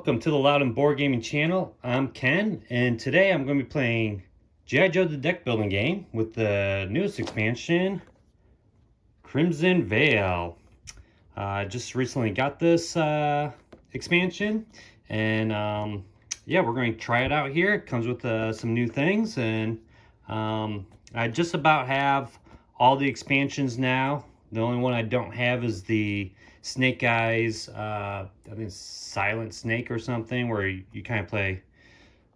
Welcome to the Loudon Board Gaming channel. I'm Ken, and today I'm going to be playing G.I. Joe the deck building game with the newest expansion, Crimson Veil. I just recently got this expansion, and yeah, we're going to try it out here. It comes with some new things, and I just about have all the expansions now. The only one I don't have is the Snake Eyes, I think it's Silent Snake or something, where you kind of play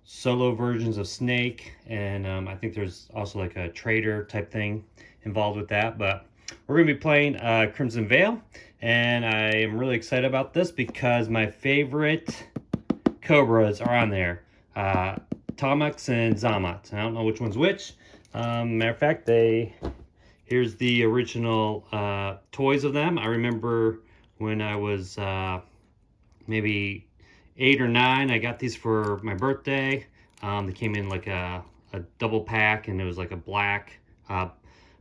solo versions of Snake, and I think there's also like a trader type thing involved with that. But we're going to be playing Crimson Veil, and I am really excited about this because my favorite Cobras are on there. Tomux and Zamat. I don't know which one's which. Matter of fact, here's the original toys of them. I remember when I was maybe 8 or 9, I got these for my birthday. They came in like a double pack, and it was like a black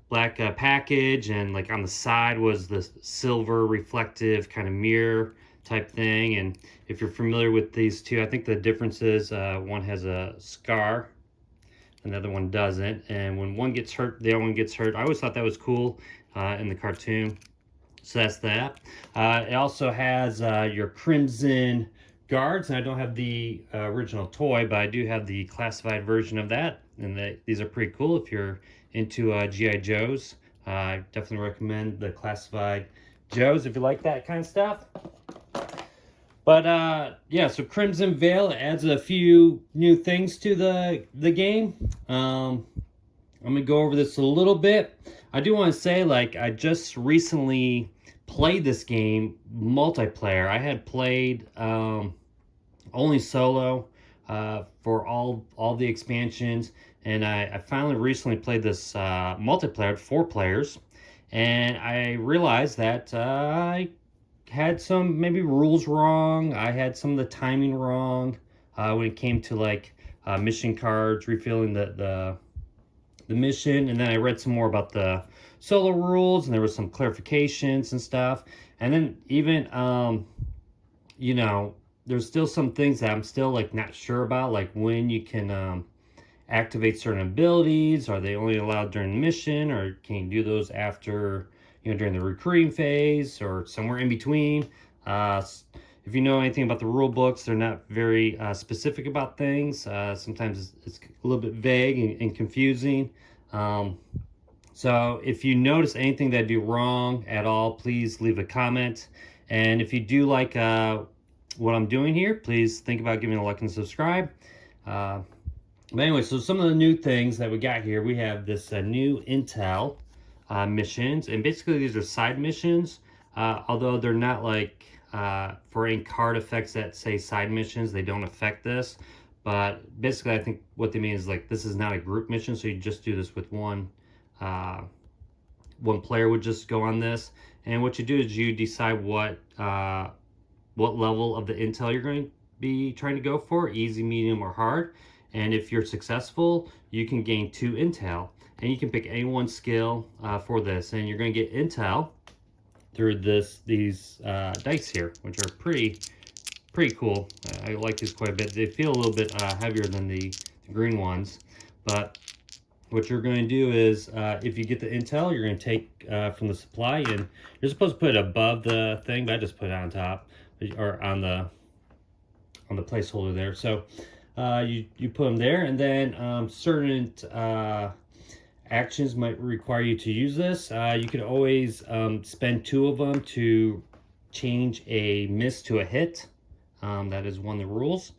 package, and like on the side was the silver reflective kind of mirror type thing. And if you're familiar with these two, I think the difference is one has a scar, another one doesn't, and when one gets hurt, the other one gets hurt. I always thought that was cool in the cartoon. So that's that. It also has your Crimson Guards, and I don't have the original toy, but I do have the classified version of that, and these are pretty cool if you're into G.I. Joes. I definitely recommend the classified Joes if you like that kind of stuff. But yeah, so Crimson Veil adds a few new things to the game. I'm gonna go over this a little bit. I do want to say, like, I just recently played this game multiplayer. I had played only solo for all the expansions, and I finally recently played this multiplayer, 4 players, and I realized that I had some maybe rules wrong. I had some of the timing wrong when it came to like mission cards, refilling the mission, and then I read some more about the solo rules, and there was some clarifications and stuff. And then even you know, there's still some things that I'm still like not sure about, like when you can activate certain abilities. Are they only allowed during the mission, or can you do those after, during the recruiting phase, or somewhere in between? If you know anything about the rule books, they're not very specific about things. Sometimes it's a little bit vague and confusing. So if you notice anything that I do wrong at all, please leave a comment. And if you do like what I'm doing here, please think about giving a like and subscribe. But anyway, so some of the new things that we got here, we have this new Intel missions, and basically these are side missions, although they're not like for any card effects that say side missions, they don't affect this. But basically, I think what they mean is like this is not a group mission, so you just do this with one player would just go on this. And what you do is you decide what level of the Intel you're going to be trying to go for, easy, medium, or hard. And if you're successful, you can gain 2 Intel, and you can pick any one skill for this, and you're going to get Intel through these dice here, which are pretty cool. I like these quite a bit. They feel a little bit heavier than the green ones, but what you're going to do is if you get the Intel, you're going to take from the supply, and you're supposed to put it above the thing, but I just put it on top, or on the placeholder there. So you put them there, and then certain actions might require you to use this. You could always spend 2 of them to change a miss to a hit. That is one of the rules.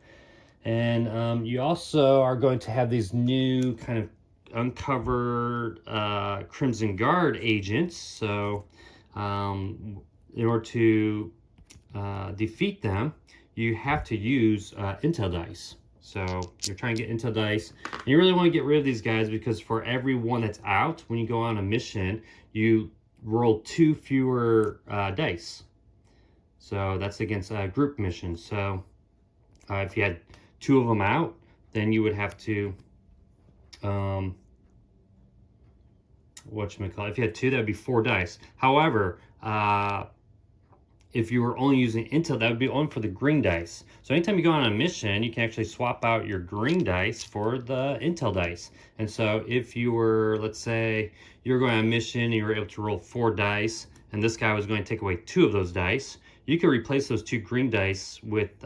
And you also are going to have these new kind of uncovered Crimson Guard agents. So in order to defeat them, you have to use Intel dice. So you're trying to get Intel dice, and you really want to get rid of these guys, because for every one that's out, when you go on a mission, you roll 2 fewer dice. So that's against group missions. So if you had 2 of them out, then you would have to whatchamacallit, if you had 2, that would be 4 dice. However, if you were only using Intel, that would be only for the green dice. So anytime you go on a mission, you can actually swap out your green dice for the Intel dice. And so if you were, let's say, you were going on a mission and you were able to roll 4 dice, and this guy was going to take away 2 of those dice, you could replace those 2 green dice with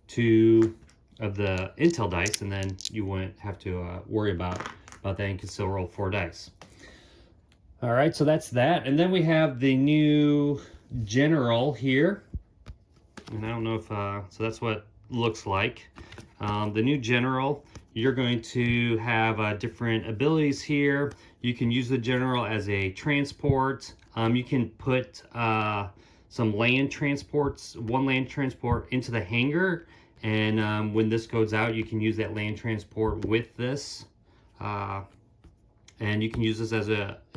2 of the Intel dice, and then you wouldn't have to worry about that. You can still roll 4 dice. All right, so that's that. And then we have the new general here. And I don't know if, so that's what it looks like. The new general, you're going to have different abilities here. You can use the general as a transport. You can put some land transports, one land transport into the hangar. And when this goes out, you can use that land transport with this. And you can use this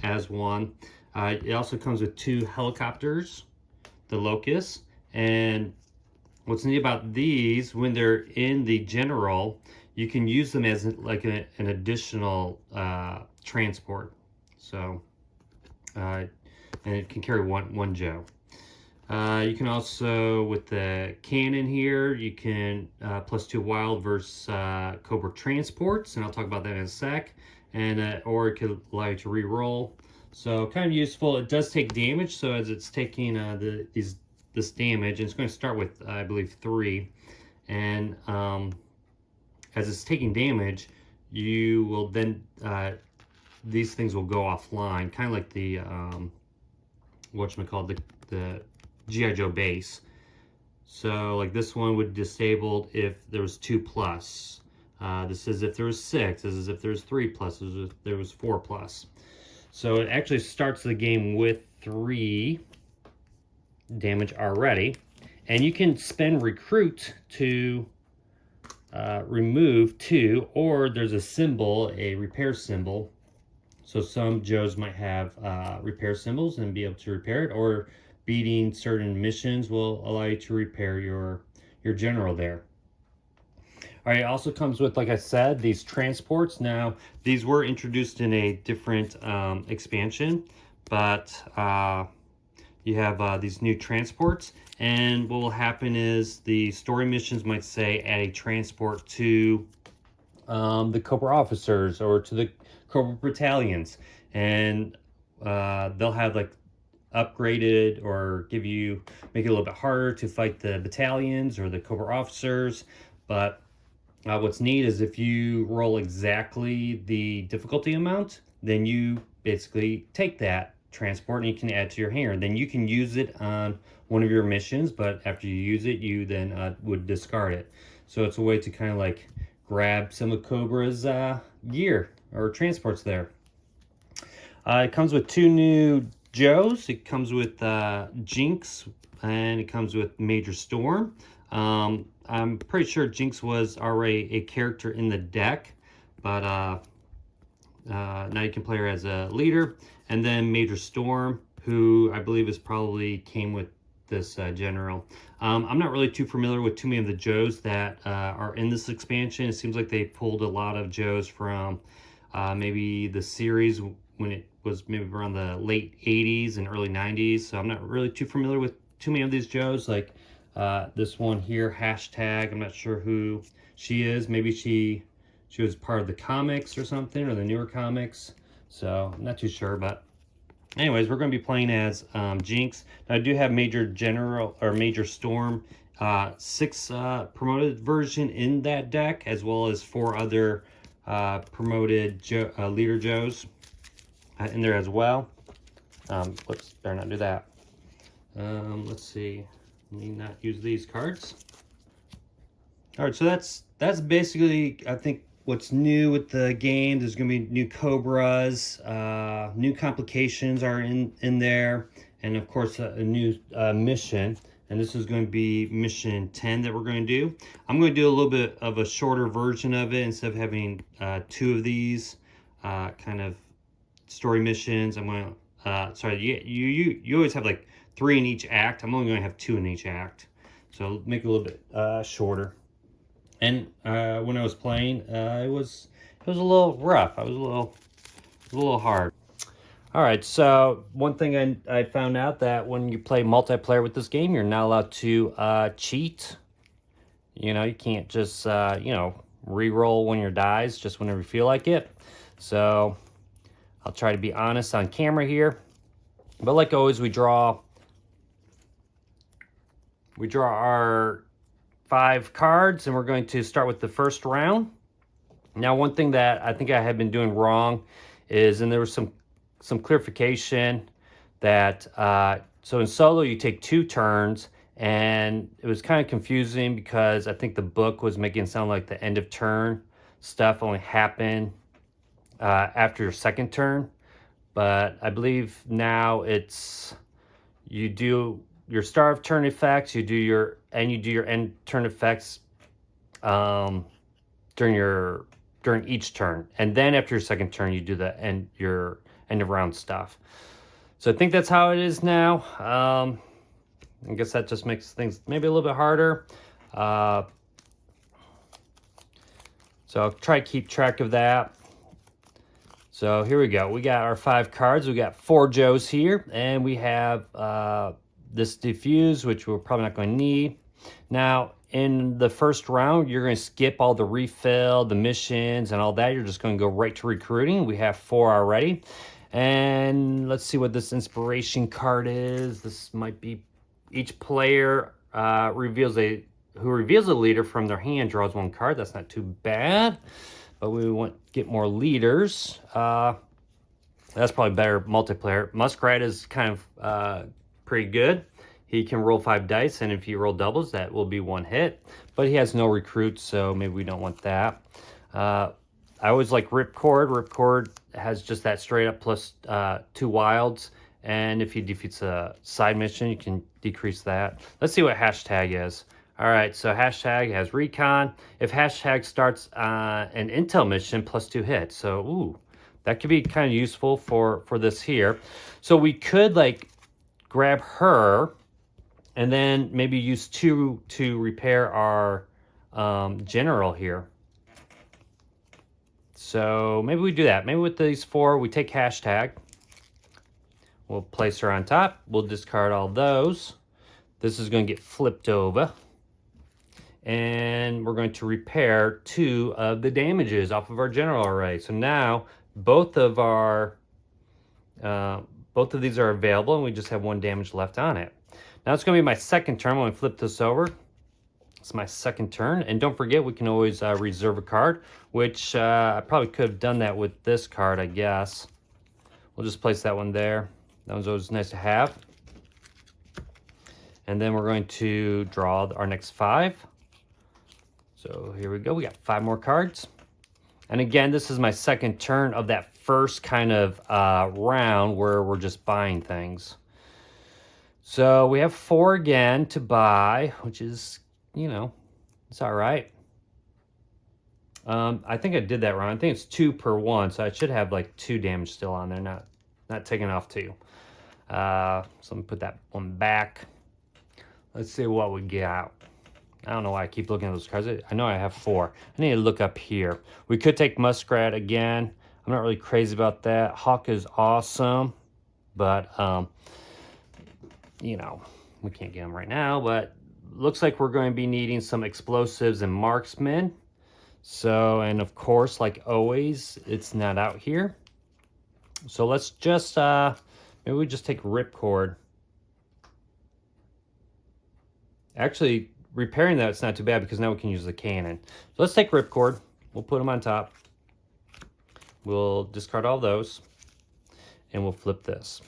as one. It also comes with 2 helicopters, the Locust. And what's neat about these, when they're in the general, you can use them as like an additional transport. So, and it can carry one Joe. You can also, with the cannon here, you can +2 wild versus Cobra transports, and I'll talk about that in a sec. And or it could allow you to re-roll. So kind of useful. It does take damage, so as it's taking this damage, and it's going to start with I believe 3, and as it's taking damage, you will then these things will go offline, kind of like the whatchamacallit, the G.I. Joe base. So like this one would disable if there was 2+. This is if there was 6. This is if there's 3+. This is if there was 4+. So it actually starts the game with 3 damage already, and you can spend recruit to remove 2, or there's a symbol, a repair symbol. So some Joes might have repair symbols and be able to repair it, or beating certain missions will allow you to repair your general there. All right, it also comes with, like I said, these transports. Now, these were introduced in a different expansion, but you have these new transports, and what will happen is the story missions might say add a transport to the Cobra officers or to the Cobra battalions, and they'll have like upgraded or make it a little bit harder to fight the battalions or the Cobra officers. But what's neat is if you roll exactly the difficulty amount, then you basically take that transport and you can add to your hangar. Then you can use it on one of your missions, but after you use it, you then would discard it. So it's a way to kind of like grab some of Cobra's gear or transports there. It comes with 2 new Joes. It comes with Jinx, and it comes with Major Storm. I'm pretty sure Jinx was already a character in the deck, but now you can play her as a leader. And then Major Storm, who I believe probably came with this general. I'm not really too familiar with too many of the Joes that are in this expansion. It seems like they pulled a lot of Joes from maybe the series when it was maybe around the late 80s and early 90s. So I'm not really too familiar with too many of these Joes. Like this one here, Hashtag, I'm not sure who she is. Maybe she was part of the comics or something, or the newer comics. So I'm not too sure, but anyways, we're going to be playing as Jinx. Now, I do have Major General or Major Storm 6 promoted version in that deck, as well as 4 other promoted leader Joes in there as well. Whoops, better not do that. Let's see. Let me not use these cards. All right, so that's basically, I think, what's new with the game. There's going to be new Cobras, new complications are in there, and of course a new mission. And this is going to be mission 10 that we're going to do. I'm going to do a little bit of a shorter version of it instead of having 2 of these kind of story missions. I'm going to, sorry, you always have like 3 in each act. I'm only going to have 2 in each act. So make it a little bit shorter. And when I was playing, it was a little rough. It was a little hard. All right, so one thing I found out that when you play multiplayer with this game, you're not allowed to cheat. You know, you can't just, you know, re-roll when your dies just whenever you feel like it. So I'll try to be honest on camera here. But like always, we draw our 5 cards, and we're going to start with the first round. Now, one thing that I think I had been doing wrong is, and there was some clarification that, so in solo you take 2 turns, and it was kind of confusing because I think the book was making it sound like the end of turn stuff only happened after your second turn. But I believe now it's, you do your start of turn effects, you do your end turn effects during each turn, and then after your second turn you do your end of round stuff. So I think that's how it is now. I guess that just makes things maybe a little bit harder. So I'll try to keep track of that. So here we go. We got our 5 cards. We got 4 Joes here, and we have this diffuse, which we're probably not going to need. Now, in the first round, you're going to skip all the refill, the missions, and all that. You're just going to go right to recruiting. We have 4 already. And let's see what this inspiration card is. This might be each player who reveals a leader from their hand draws 1 card. That's not too bad. But we want to get more leaders. That's probably better multiplayer. Muskrat is kind of pretty good. He can roll 5 dice, and if you roll doubles, that will be 1 hit. But he has no recruits, so maybe we don't want that. I always like Ripcord. Ripcord has just that straight up plus 2 wilds. And if he defeats a side mission, you can decrease that. Let's see what hashtag is. All right, so hashtag has recon. If hashtag starts an intel mission, plus 2 hits. So, ooh, that could be kind of useful for this here. So we could like grab her and then maybe use 2 to repair our general here. So maybe we do that. Maybe with these 4, we take hashtag. We'll place her on top. We'll discard all those. This is going to get flipped over. And we're going to repair 2 of the damages off of our general array. So now both of these are available, and we just have 1 damage left on it. Now it's going to be my second turn when we flip this over. It's my second turn, and don't forget we can always reserve a card, which I probably could have done that with this card, I guess. We'll just place that one there. That one's always nice to have. And then we're going to draw our next 5. So here we go. We got 5 more cards. And again, this is my second turn of that first kind of round where we're just buying things. So we have 4 again to buy, which is, you know, it's all right. I think I did that wrong. I think it's 2 per 1, so I should have like 2 damage still on there, not taking off 2. So I'm gonna put that one back. Let's see what we got. I don't know why I keep looking at those cards. I know I have 4. I need to look up here. We could take Muskrat again. I'm not really crazy about that. Hawk is awesome, but you know, we can't get him right now. But looks like we're going to be needing some explosives and marksmen. So, and of course, like always, it's not out here. So let's just maybe we just take Ripcord. Actually, repairing that, it's not too bad because now we can use the cannon. So let's take Ripcord. We'll put them on top. We'll discard all those. And we'll flip this.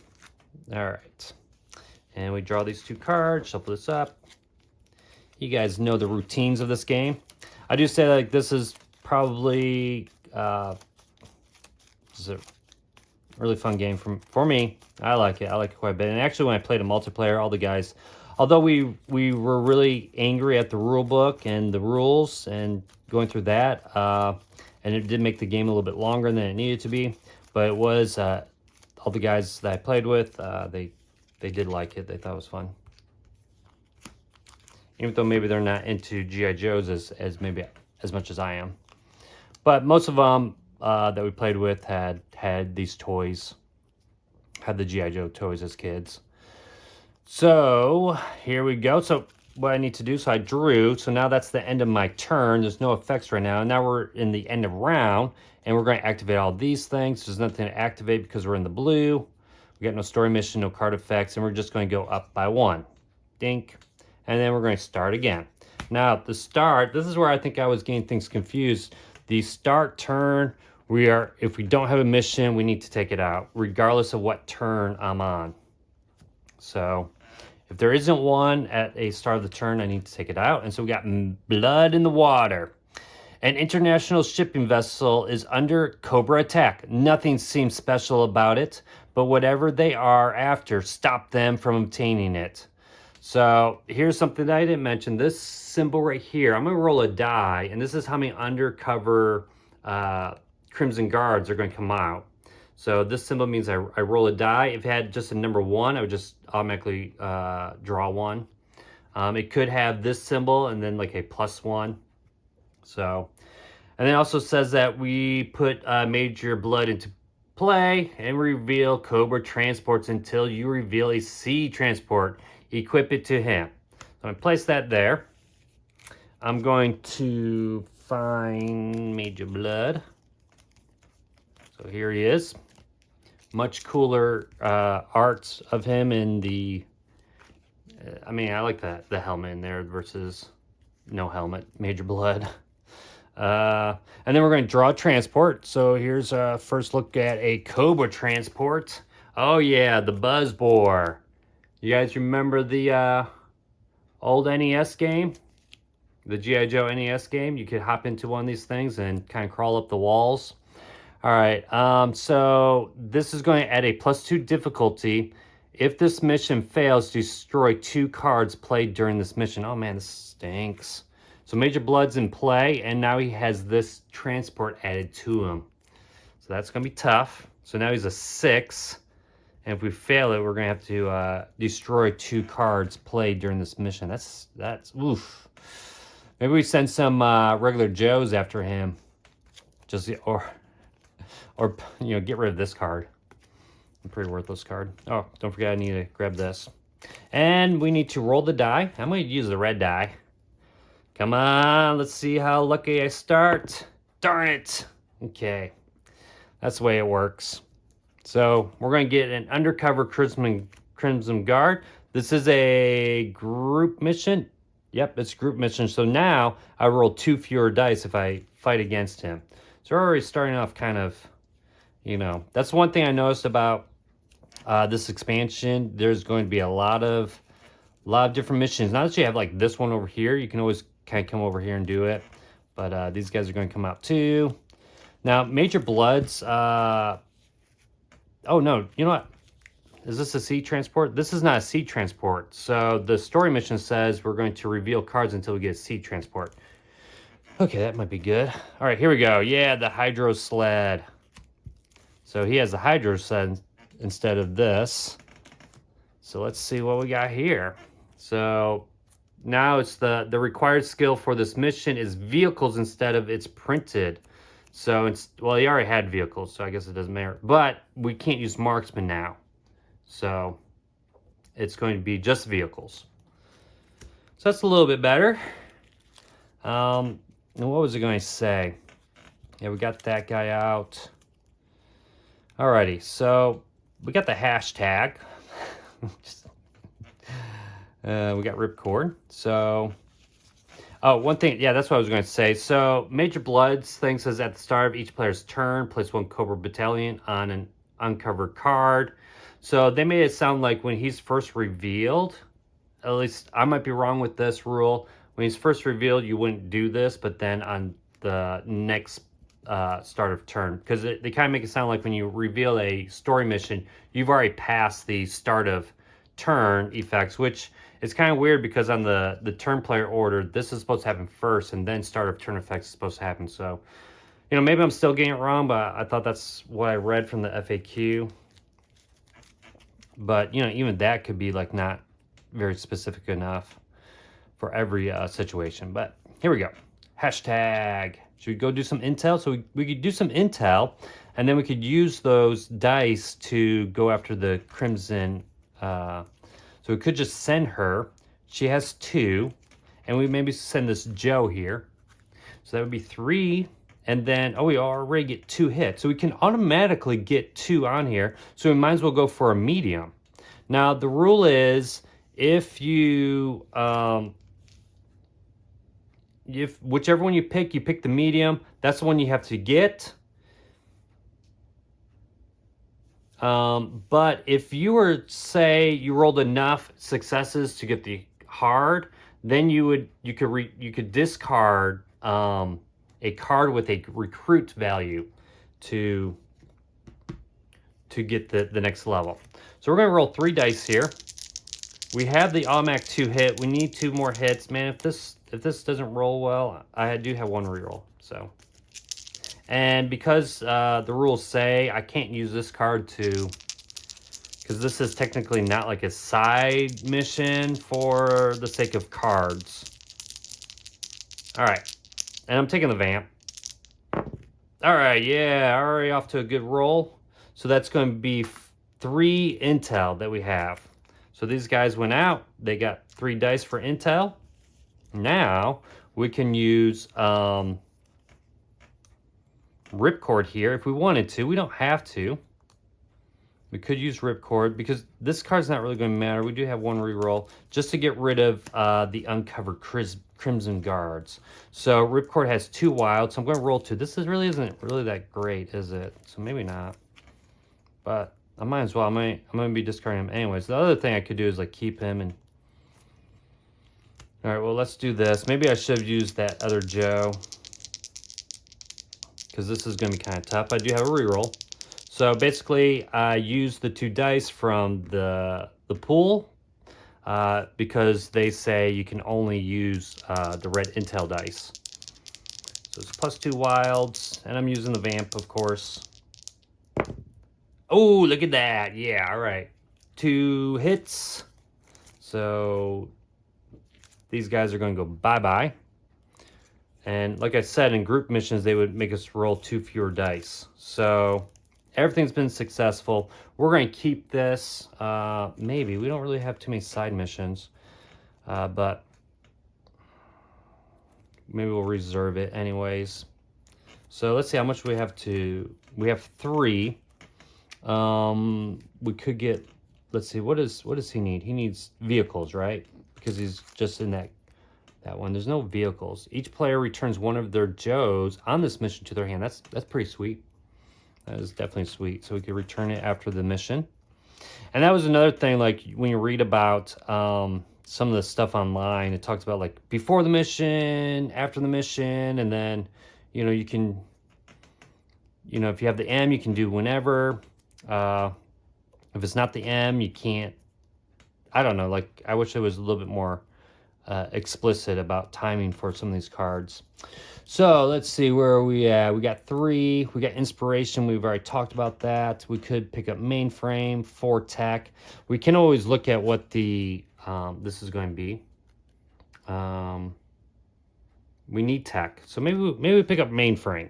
All right. And we draw these 2 cards, shuffle this up. You guys know the routines of this game. I do say like this is probably this is a really fun game for me. I like it. I like it quite a bit. And actually, when I played a multiplayer, all the guys, although we were really angry at the rule book and the rules and going through that, and it did make the game a little bit longer than it needed to be. But it was all the guys that I played with, they did like it. They thought it was fun. Even though maybe they're not into G.I. Joes as much as I am. But most of them that we played with had these toys. had the G.I. Joe toys as kids. So here we go. So what I need to do, so I drew. So now that's the end of my turn. There's no effects right now. Now we're in the end of round, and we're going to activate all these things. There's nothing to activate because we're in the blue. We got no story mission, no card effects, and we're just going to go up by 1. Dink. And then we're going to start again. Now, the start, this is where I think I was getting things confused. The start turn, if we don't have a mission, we need to take it out, regardless of what turn I'm on. So if there isn't one at a start of the turn, I need to take it out. And so we got blood in the water. An international shipping vessel is under Cobra attack. Nothing seems special about it, but whatever they are after, stop them from obtaining it. So here's something that I didn't mention. This symbol right here, I'm going to roll a die, and this is how many undercover Crimson Guards are going to come out. So this symbol means I roll a die. If it had just a number 1, I would just automatically draw 1. It could have this symbol and then like a +1. So, and then it also says that we put Major Blood into play and reveal Cobra transports until you reveal a sea transport. Equip it to him. So I'm going to place that there. I'm going to find Major Blood. So here he is. Much cooler arts of him in the... I mean, I like the helmet in there versus no helmet. Major Blood. And then we're going to draw transport. So here's a first look at a Cobra transport. Oh yeah, the Buzzbore. You guys remember the old NES game? The G.I. Joe NES game? You could hop into one of these things and kind of crawl up the walls. All right, so this is going to add a +2 difficulty. If this mission fails, destroy 2 cards played during this mission. Oh man, this stinks. So Major Blood's in play, and now he has this transport added to him. So that's going to be tough. So now he's a 6. And if we fail it, we're going to have to destroy 2 cards played during this mission. That's oof. Maybe we send some regular Joes after him. Just or you know, get rid of this card. A pretty worthless card. Oh, don't forget I need to grab this. And we need to roll the die. I'm going to use the red die. Come on, let's see how lucky I start. Darn it. Okay. That's the way it works. So we're going to get an undercover Crimson Guard. This is a group mission. Yep, it's a group mission. So now I roll 2 fewer dice if I fight against him. So we're already starting off kind of, you know, that's one thing I noticed about this expansion. There's going to be a lot of different missions. Not that you have like this one over here. You can always kind of come over here and do it. But these guys are going to come out too. Now, Major Blood's... oh, no. You know what? Is this a sea transport? This is not a sea transport. So the story mission says we're going to reveal cards until we get a sea transport. Okay, that might be good. All right, here we go. Yeah, the Hydro Sled. So he has the Hydro Sled instead of this. So let's see what we got here. So now it's the required skill for this mission is vehicles instead of it's printed. So it's, well, he already had vehicles, so I guess it doesn't matter. But we can't use marksman now. So it's going to be just vehicles. So that's a little bit better. And what was I going to say? Yeah, we got that guy out. Alrighty, so we got the hashtag. We got Ripcord. So, oh, one thing, yeah, that's what I was going to say. So, Major Blood's thing says at the start of each player's turn, place 1 Cobra Battalion on an uncovered card. So, they made it sound like when he's first revealed, at least I might be wrong with this rule. When he's first revealed, you wouldn't do this, but then on the next start of turn, because they kind of make it sound like when you reveal a story mission, you've already passed the start of turn effects, which is kind of weird because on the turn player order, this is supposed to happen first, and then start of turn effects is supposed to happen. So, you know, maybe I'm still getting it wrong, but I thought that's what I read from the FAQ. But, you know, even that could be like not very specific enough for every situation. But here we go. Hashtag. Should we go do some intel? So we could do some intel, and then we could use those dice to go after the Crimson. So we could just send her. She has 2, and we maybe send this Joe here. So that would be 3, and then, oh, we already get 2 hits. So we can automatically get 2 on here, so we might as well go for a medium. Now, the rule is, if you, if whichever one you pick the medium, that's the one you have to get. But if you were, say, you rolled enough successes to get the hard, then you could discard a card with a recruit value to get the next level. So we're going to roll 3 dice here. We have the automatic 2 hit. We need 2 more hits. Man, if this doesn't roll well, I do have 1 reroll. So, and because the rules say I can't use this card to, because this is technically not like a side mission for the sake of cards. All right, and I'm taking the vamp. All right, yeah, already off to a good roll. So that's going to be 3 intel that we have. So these guys went out. They got 3 dice for intel. Now we can use Ripcord here if we wanted to. We don't have to. We could use Ripcord because this card's not really going to matter. We do have 1 reroll just to get rid of the uncovered Crimson Guards. So Ripcord has 2 wild, so I'm going to roll 2. This isn't really that great, is it? So maybe not. But I might as well. I'm going to be discarding him anyways. The other thing I could do is like keep him and... All right, well, let's do this. Maybe I should have used that other Joe, because this is going to be kind of tough. I do have a reroll. So basically, I used the 2 dice from the pool because they say you can only use the red intel dice. So it's +2 wilds, and I'm using the vamp, of course. Oh, look at that. Yeah, all right. 2 hits. So these guys are going to go bye-bye. And like I said, in group missions, they would make us roll 2 fewer dice. So everything's been successful. We're going to keep this. Maybe. We don't really have too many side missions. But maybe we'll reserve it anyways. So let's see how much we have to... We have 3. We could get... Let's see. What does he need? He needs vehicles, right? Because he's just in that one. There's no vehicles. Each player returns 1 of their Joes on this mission to their hand. That's pretty sweet. That is definitely sweet. So we could return it after the mission. And that was another thing, like when you read about some of the stuff online, it talks about like before the mission, after the mission, and then, you know, you can, you know, if you have the M, you can do whenever. If it's not the M, you can't. I don't know, like I wish it was a little bit more explicit about timing for some of these cards. So let's see, where are we at? We got 3. We got inspiration. We've already talked about that. We could pick up mainframe, 4 tech. We can always look at what the this is going to be. We need tech, so maybe we pick up mainframe.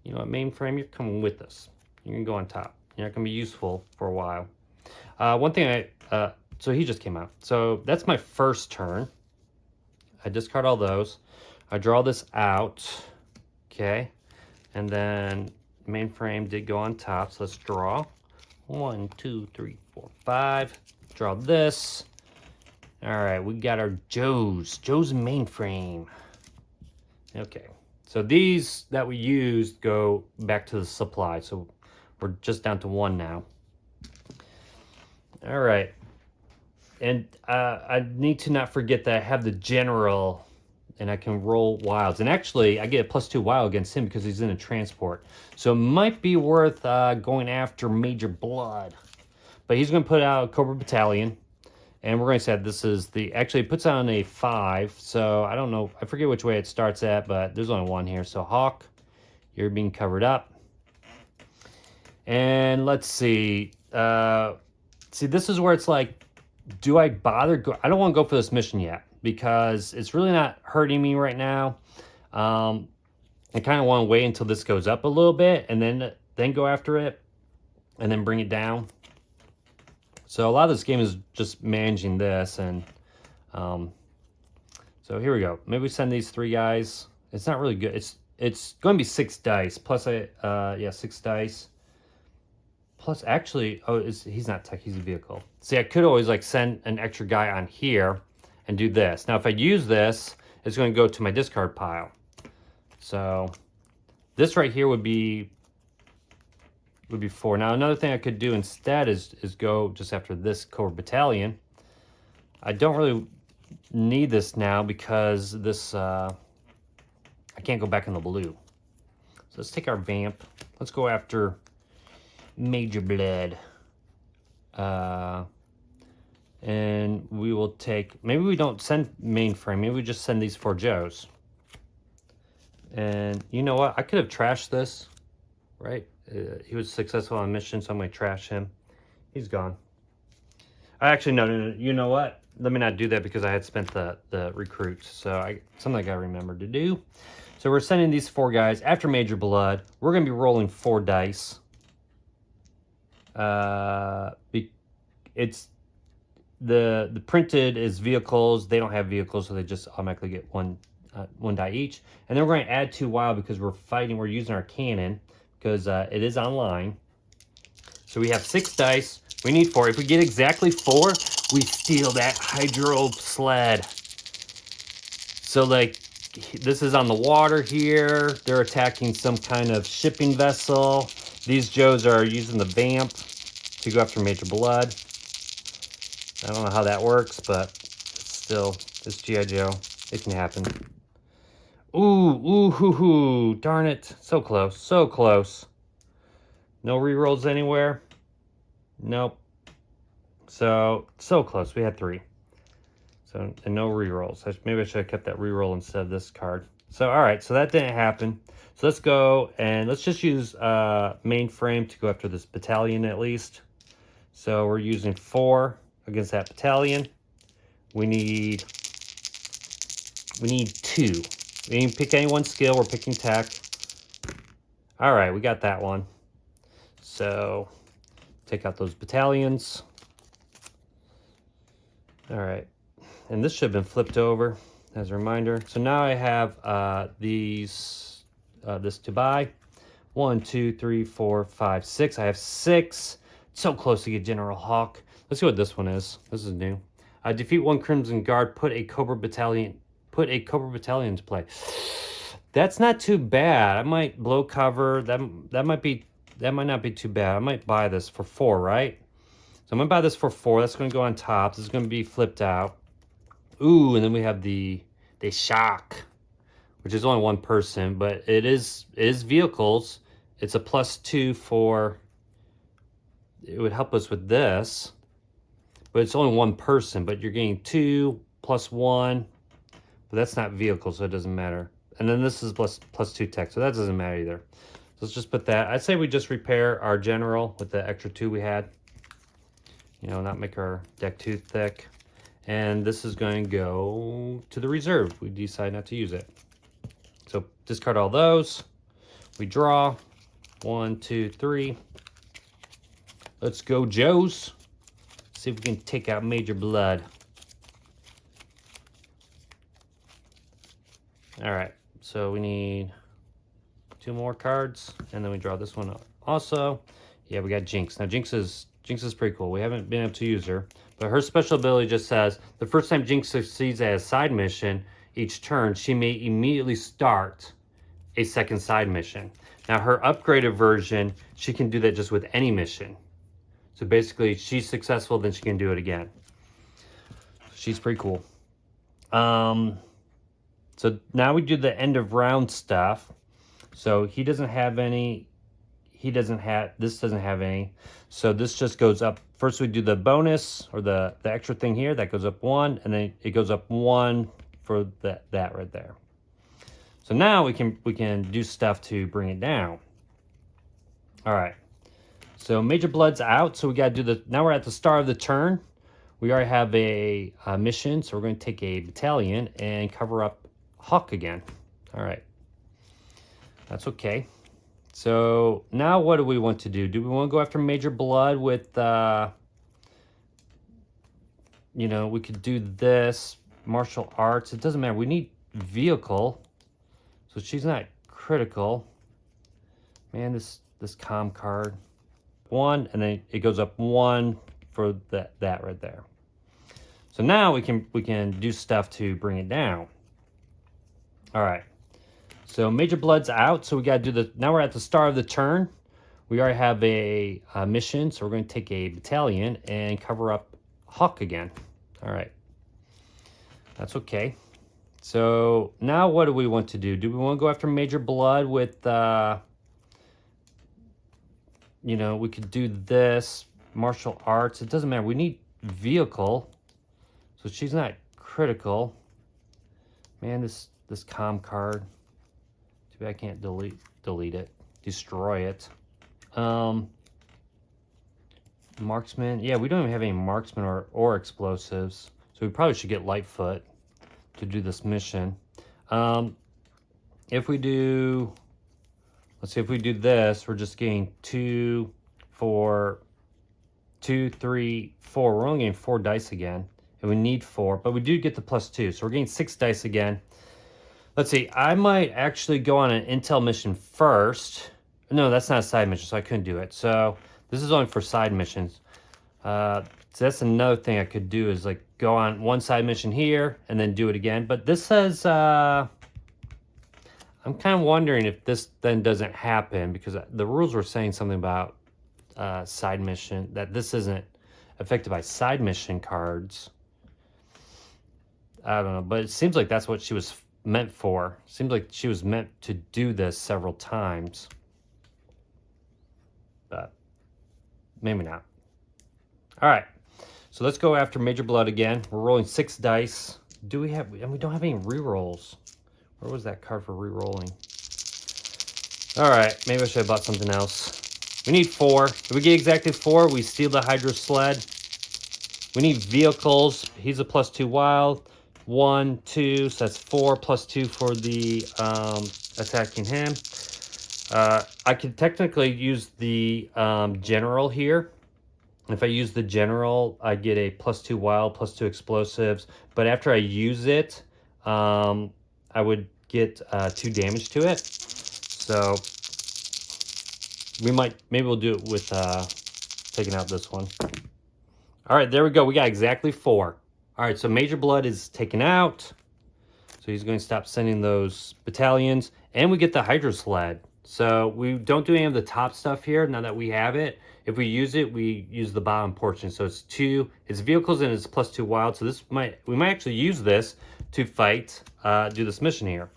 You know what, mainframe, you're coming with us. You're gonna go on top. You're not gonna be useful for a while. One thing so he just came out. So that's my first turn. I discard all those. I draw this out. Okay. And then mainframe did go on top. So let's draw. 1, 2, 3, 4, 5. Draw this. All right. We got our Joes. Joe's mainframe. Okay. So these that we used go back to the supply. So we're just down to 1 now. All right. And I need to not forget that I have the general and I can roll wilds. And actually, I get a +2 wild against him because he's in a transport. So it might be worth going after Major Blood. But he's going to put out a Cobra Battalion. And we're going to say this is the... Actually, it puts on a 5. So I don't know. I forget which way it starts at, but there's only 1 here. So Hawk, you're being covered up. And let's see. See, this is where it's like, do I bother? I don't want to go for this mission yet. because it's really not hurting me right now. I kind of want to wait until this goes up a little bit and then go after it and then bring it down. So a lot of this game is just managing this, and so here we go. Maybe we send these 3 guys. It's not really good. It's going to be 6 dice plus yeah, 6 dice. Plus, actually, oh, he's not tech, he's a vehicle. See, I could always like send an extra guy on here and do this. Now, if I use this, it's going to go to my discard pile. So this right here would be 4. Now, another thing I could do instead is go just after this Cobra Battalion. I don't really need this now because this I can't go back in the blue. So let's take our Vamp. Let's go after Major Blood. And we will take, maybe we don't send Mainframe, maybe we just send these 4 Joes. And you know what? I could have trashed this, right? He was successful on a mission, so I'm going to trash him. He's gone. Actually, no. You know what? Let me not do that because I had spent the recruits. So something I got to remember to do. So we're sending these 4 guys after Major Blood. We're going to be rolling 4 dice. It's the printed is vehicles. They don't have vehicles, so they just automatically get one die each. And then we're going to add 2 wild because we're fighting. We're using our cannon because it is online. So we have 6 dice. We need 4. If we get exactly 4, we steal that hydro sled. So like this is on the water here. They're attacking some kind of shipping vessel. These Joes are using the Vamp to go after Major Blood. I don't know how that works, but still, it's G.I. Joe. It can happen. Ooh, darn it. So close, so close. No rerolls anywhere. Nope. So close. We had 3. So, and no rerolls. Maybe I should have kept that reroll instead of this card. So, all right. So that didn't happen. So let's go and let's just use Mainframe to go after this battalion at least. So we're using 4 against that battalion. We need 2. We didn't pick any one skill. We're picking tech. All right. We got that one. So take out those battalions. All right. And this should have been flipped over as a reminder. So now I have this to buy. 1, 2, 3, 4, 5, 6. I have 6. So close to get General Hawk. Let's see what this one is. This is new. Defeat 1 Crimson Guard. Put a Cobra Battalion into play. That's not too bad. I might blow cover. That might not be too bad. I might buy this for 4, right? So I'm gonna buy this for 4. That's gonna go on top. This is gonna be flipped out. Ooh, and then we have the shock, which is only 1 person, but it is vehicles. It's a +2 for. It would help us with this, but it's only 1 person. But you're getting 2 + 1, but that's not vehicle, so it doesn't matter. And then this is +2 tech, so that doesn't matter either. So let's just put that. I'd say we just repair our general with the extra 2 we had. You know, not make our deck too thick. And this is going to go to the reserve. We decide not to use it. So discard all those. We draw. 1, 2, 3. Let's go, Joes. See if we can take out Major Blood. All right. So we need 2 more cards, and then we draw this one also. Yeah, we got Jinx. Now Jinx is pretty cool. We haven't been able to use her, but her special ability just says the first time Jinx succeeds at a side mission each turn, she may immediately start a second side mission. Now her upgraded version, she can do that just with any mission. So basically, she's successful, then she can do it again. She's pretty cool. So now we do the end of round stuff. So he doesn't have any. This doesn't have any. So this just goes up. First we do the bonus or the extra thing here. That goes up 1, and then it goes up 1 for that right there. So now we can do stuff to bring it down. All right. So Major Blood's out. So we got to do now we're at the start of the turn. We already have a mission, so we're going to take a battalion and cover up Hawk again. All right. That's okay. So now what do we want to do? Do we want to go after Major Blood with, you know, we could do this, martial arts. It doesn't matter. We need vehicle. So she's not critical. Man, this comm card. 1, and then it goes up 1 for that right there. So now we can do stuff to bring it down. All right. So Major Blood's out, so we got to do now we're at the start of the turn. We already have a mission, so we're going to take a battalion and cover up Hawk again. All right. That's okay. So now what do we want to do? Do we want to go after Major Blood with, you know, we could do this, martial arts. It doesn't matter. We need vehicle. So she's not critical. Man, this comm card. Too bad I can't delete it. Destroy it. Marksman. Yeah, we don't even have any marksman or explosives. So we probably should get Lightfoot to do this mission. If we do, let's see, if we do this, we're just getting 2, 4, 2, 3, 4. We're only getting 4 dice again. And we need 4, but we do get the +2. So we're getting 6 dice again. Let's see, I might actually go on an intel mission first. No, that's not a side mission, so I couldn't do it. So this is only for side missions. So that's another thing I could do is like go on one side mission here and then do it again. But this says, I'm kind of wondering if this then doesn't happen because the rules were saying something about side mission, that this isn't affected by side mission cards. I don't know, but it seems like that's what she was meant for. Seems like she was meant to do this several times. But maybe not. All right, so let's go after Major Blood again. We're rolling 6 dice. Do we have, and we don't have any rerolls. Where was that card for rerolling? All right, maybe I should have bought something else. We need 4. If we get exactly 4, we steal the Hydro Sled. We need vehicles. He's a +2 wild. 1, 2, so that's 4 +2 for the attacking him. I could technically use the general here. If I use the general, I get a +2 wild, +2 explosives. But after I use it, I would get 2 damage to it. So maybe we'll do it with taking out this one. All right, there we go. We got exactly 4. All right, so Major Blood is taken out. So he's going to stop sending those battalions. And we get the Hydro Sled. So we don't do any of the top stuff here now that we have it. If we use it, we use the bottom portion. So it's 2, it's vehicles and it's +2 wild. So we might actually use this to fight, do this mission here.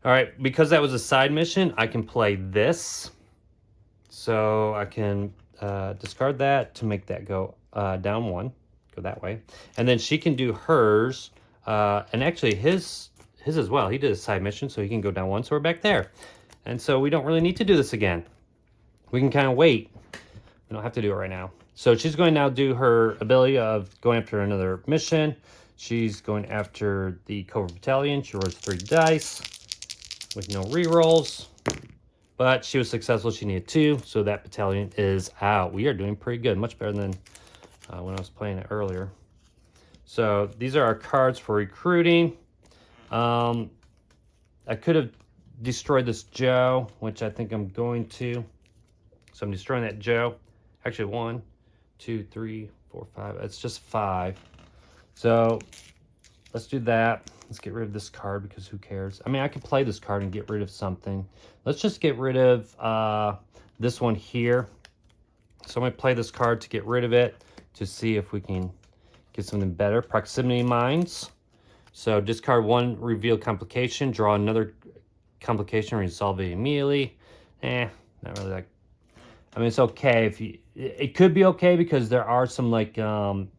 All right, because that was a side mission, I can play this. So I can discard that to make that go down 1, go that way. And then she can do hers, and actually his as well. He did a side mission, so he can go down 1, so we're back there. And so we don't really need to do this again. We can kind of wait. We don't have to do it right now. So she's going to now do her ability of going after another mission. She's going after the Cobra Battalion. She rolls 3 dice with no rerolls. But she was successful. She needed 2, so that battalion is out. We are doing pretty good. Much better than when I was playing it earlier. So these are our cards for recruiting. I could have destroyed this Joe, which I think I'm going to. So I'm destroying that Joe. Actually, 1, 2, 3, 4, 5. It's just 5. So let's do that. Let's get rid of this card because who cares? I mean, I could play this card and get rid of something. Let's just get rid of this one here. So I'm going to play this card to get rid of it to see if we can get something better. Proximity Mines. So discard 1 reveal complication, draw another complication, resolve it immediately. Not really like. I mean, it's okay if you. It could be okay because there are some like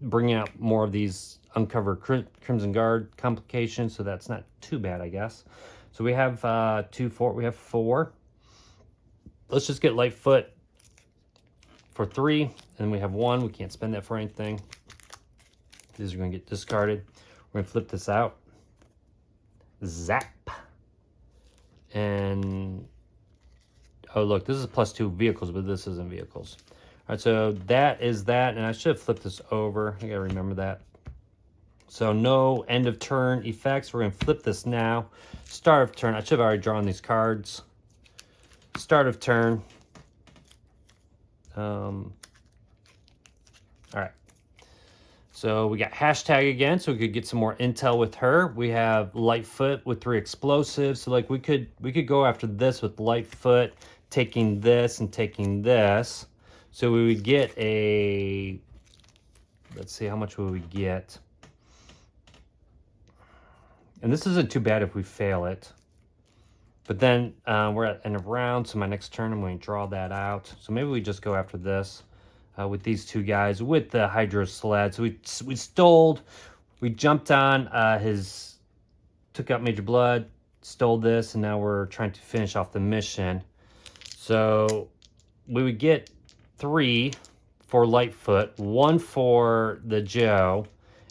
bringing out more of these uncover Crimson Guard complications, so that's not too bad, I guess. So we have 2, 4. We have 4. Let's just get Lightfoot for 3, and we have 1. We can't spend that for anything. These are going to get discarded. We're going to flip this out. Zap. And, oh look, this is +2 vehicles, but this isn't vehicles. All right, so that is that, and I should have flipped this over. I gotta remember that. So no end of turn effects. We're gonna flip this now. Start of turn. I should have already drawn these cards. Start of turn. All right. So we got hashtag again, so we could get some more intel with her. We have Lightfoot with 3 explosives. So like we could go after this with Lightfoot, taking this and taking this. So we would get a, let's see, how much will we get? And this isn't too bad if we fail it. But then we're at end of round, so my next turn I'm going to draw that out. So maybe we just go after this with these 2 guys with the Hydro Sled. So we stole, we jumped on took out Major Blood, stole this, and now we're trying to finish off the mission. So we would get 3 for Lightfoot, 1 for the Joe,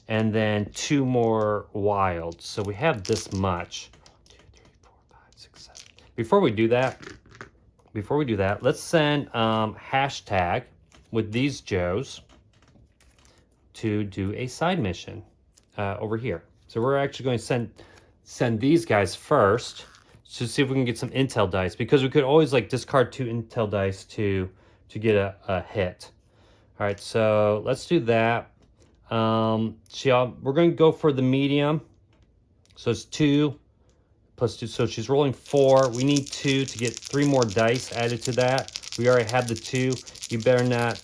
and then 2 more wilds. So we have this much. 1, 2, 3, 4, 5, 6, 7. Before we do that, let's send hashtag with these Joes to do a side mission over here. So we're actually going to send these guys first to see if we can get some intel dice, because we could always like discard 2 intel dice to get a hit. All right, so let's do that. We're going to go for the medium. So it's 2 plus 2. So she's rolling 4. We need 2 to get 3 more dice added to that. We already have the 2. You better not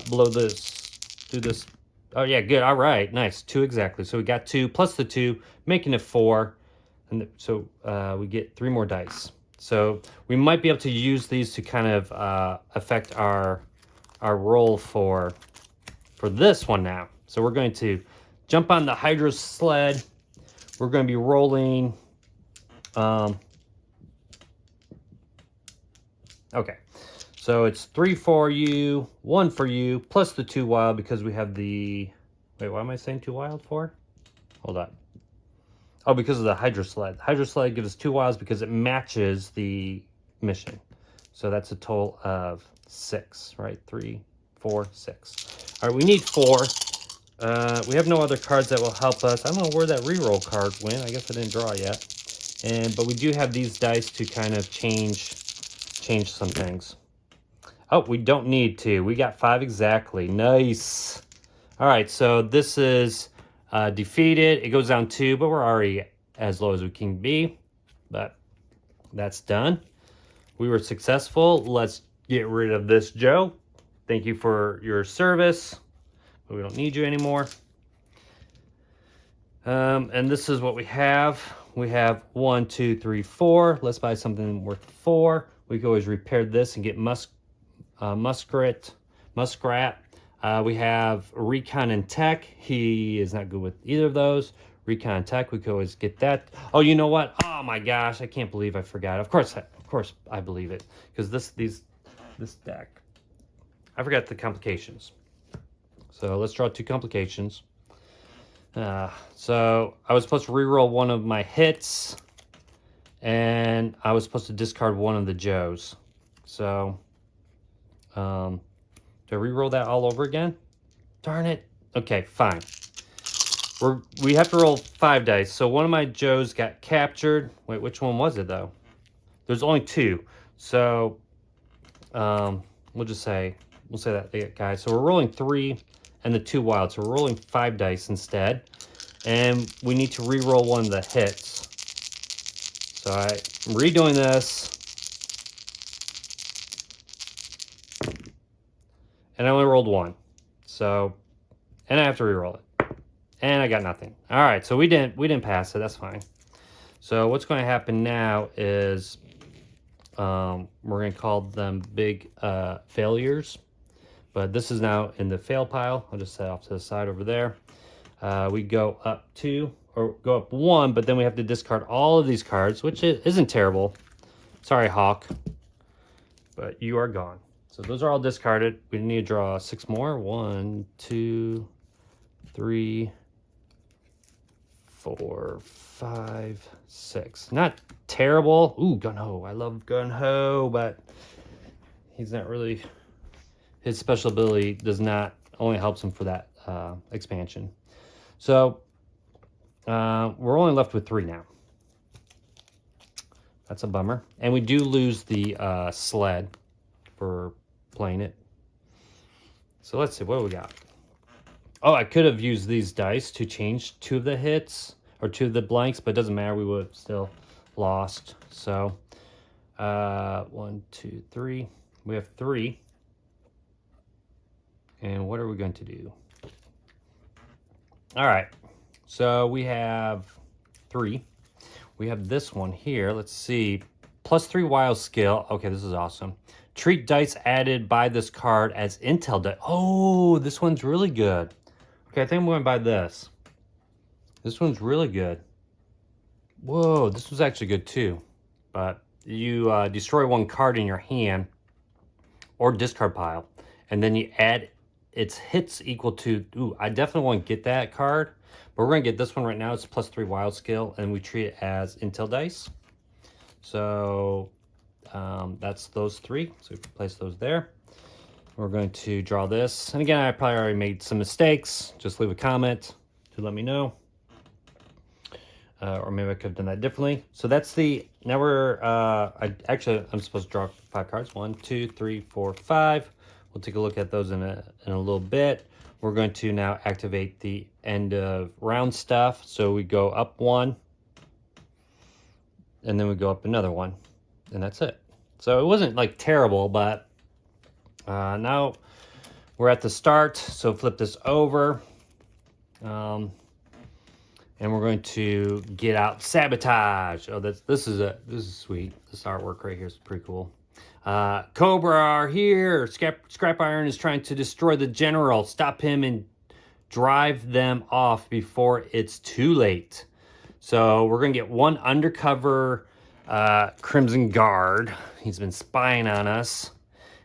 blow this. Do this. Oh yeah, good. All right, nice. 2 exactly. So we got 2 plus the 2, making it 4. And so we get 3 more dice. So we might be able to use these to kind of affect our roll for this one now. So we're going to jump on the Hydro Sled. We're going to be rolling. Okay, so it's 3 for you, 1 for you, plus the 2 wild, because we have the. Wait, why am I saying 2 wild for? Hold on. Oh, because of the Hydro Sled. Hydro Sled gives us 2 wilds because it matches the mission. So that's a total of 6, right? 3, 4, 6. All right, we need 4. We have no other cards that will help us. I don't know where that reroll card went. I guess I didn't draw yet. But we do have these dice to kind of change some things. Oh, we don't need to. We got 5 exactly. Nice. All right, so this is defeated. It goes down 2, but we're already as low as we can be. But that's done. We were successful. Let's get rid of this Joe. Thank you for your service. But we don't need you anymore. And this is what we have. We have 1, 2, 3, 4. Let's buy something worth 4. We can always repair this and get Muskrat. We have Recon and Tech. He is not good with either of those. Recon and Tech, we could always get that. Oh, you know what? Oh my gosh, I can't believe I forgot. Of course I believe it, because this deck, I forgot the complications. So let's draw 2 complications. So I was supposed to reroll one of my hits, and I was supposed to discard one of the Joes. So, do I reroll that all over again? Darn it. Okay, fine. We have to roll 5 dice. So one of my Joes got captured. Wait, which one was it though? There's only 2. So, we'll say that guy. So we're rolling 3 and the 2 wild. So we're rolling 5 dice instead. And we need to re-roll one of the hits. So I'm redoing this. And I only rolled 1. So, and I have to re-roll it. And I got nothing. All right, so we didn't pass it. That's fine. So what's going to happen now is we're going to call them big failures. But this is now in the fail pile. I'll just set off to the side over there. We go up 2, or go up 1, but then we have to discard all of these cards, which isn't terrible. Sorry, Hawk, but you are gone. So those are all discarded. We need to draw 6 more. 1, 2, 3, 4, 5, 6. Not terrible. Ooh, Gun-Ho. I love Gun-Ho, but he's not really... His special ability does not only helps him for that expansion. So we're only left with 3 now. That's a bummer. And we do lose the sled for playing it. So let's see, what do we got? Oh, I could have used these dice to change 2 of the hits, or 2 of the blanks, but it doesn't matter, we would have still lost. So, 1, 2, 3. We have 3. And what are we going to do? All right, so we have 3. We have this one here, let's see. +3 wild skill. Okay, this is awesome. Treat dice added by this card as intel dice. Oh, this one's really good. Okay, I think I'm going to buy this. This one's really good. Whoa, this was actually good too. But you destroy 1 card in your hand or discard pile, and then you add its hits equal to... Ooh, I definitely want to get that card, but we're going to get this one right now. It's +3 wild skill, and we treat it as intel dice. So that's those 3. So we place those there. We're going to draw this. And again, I probably already made some mistakes. Just leave a comment to let me know. Or maybe I could have done that differently. So that's the... Now we're... I'm supposed to draw 5 cards. 1, 2, 3, 4, 5. We'll take a look at those in a little bit. We're going to now activate the end of round stuff. So we go up 1. And then we go up another 1. And that's it. So it wasn't like terrible, but now we're at the start. So flip this over. And we're going to get out Sabotage. Oh, this is sweet. This artwork right here is pretty cool. Cobra are here. Scrap Iron is trying to destroy the general. Stop him and drive them off before it's too late. So we're going to get 1 undercover Crimson Guard. He's been spying on us.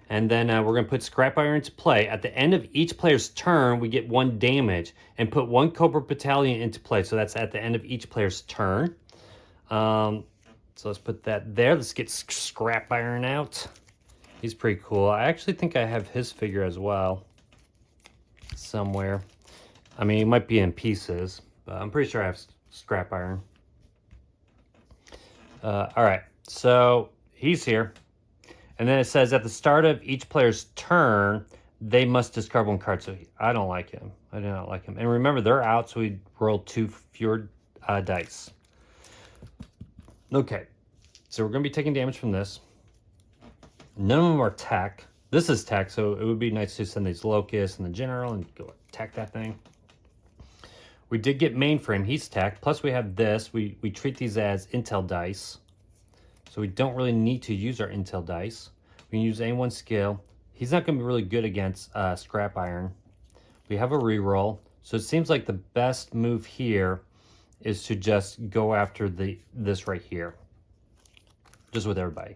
And then we're going to put Scrap Iron into play. At the end of each player's turn, we get 1 damage and put 1 Cobra Battalion into play. So that's at the end of each player's turn. So let's put that there. Let's get Scrap Iron out. He's pretty cool. I actually think I have his figure as well somewhere. I mean, it might be in pieces, but I'm pretty sure I have Scrap Iron. All right, so he's here. And then it says at the start of each player's turn, they must discard 1 card. So I don't like him. I do not like him. And remember, they're out, so we roll 2 fewer dice. Okay, so we're going to be taking damage from this. None of them are tech. This is tech, so it would be nice to send these Locusts and the General and go attack that thing. We did get Mainframe. He's tech. Plus we have this. We treat these as intel dice. So we don't really need to use our intel dice. We can use A1 skill. He's not going to be really good against Scrap Iron. We have a reroll. So it seems like the best move here is to just go after this right here. Just with everybody.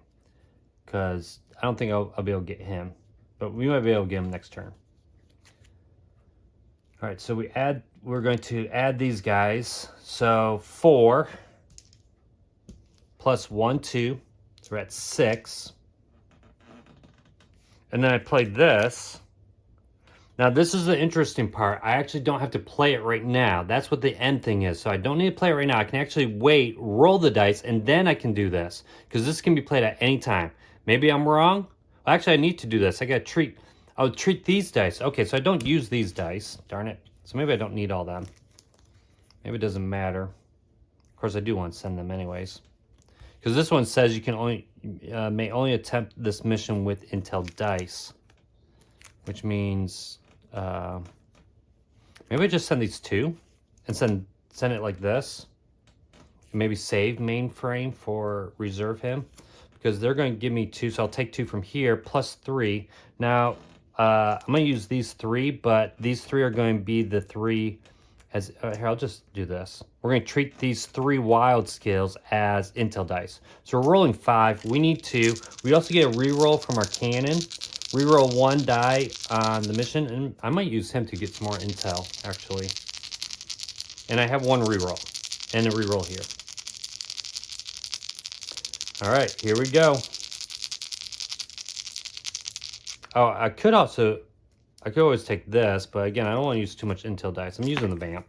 Because I don't think I'll be able to get him. But we might be able to get him next turn. All right, so we're going to add these guys. So 4 plus 1, 2. So we're at 6. And then I played this. Now this is the interesting part. I actually don't have to play it right now. That's what the end thing is. So I don't need to play it right now. I can actually wait, roll the dice, and then I can do this. Because this can be played at any time. Maybe I'm wrong. Well, actually, I need to do this. I got to treat... I'll treat these dice. Okay, so I don't use these dice. Darn it. So maybe I don't need all them. Maybe it doesn't matter. Of course, I do want to send them anyways. Because this one says you can only may only attempt this mission with intel dice. Which means... maybe I just send these 2. And send it like this. And maybe save Mainframe for reserve him. Because they're going to give me 2, so I'll take 2 from here, plus 3. Now, I'm going to use these 3, but these 3 are going to be the 3 as... here, I'll just do this. We're going to treat these 3 wild skills as intel dice. So we're rolling 5. We need 2. We also get a reroll from our cannon. reroll 1 die on the mission, and I might use him to get some more intel, actually. And I have 1 reroll, and a reroll here. All right, here we go. Oh, I could always take this, but again, I don't want to use too much intel dice. I'm using the vamp.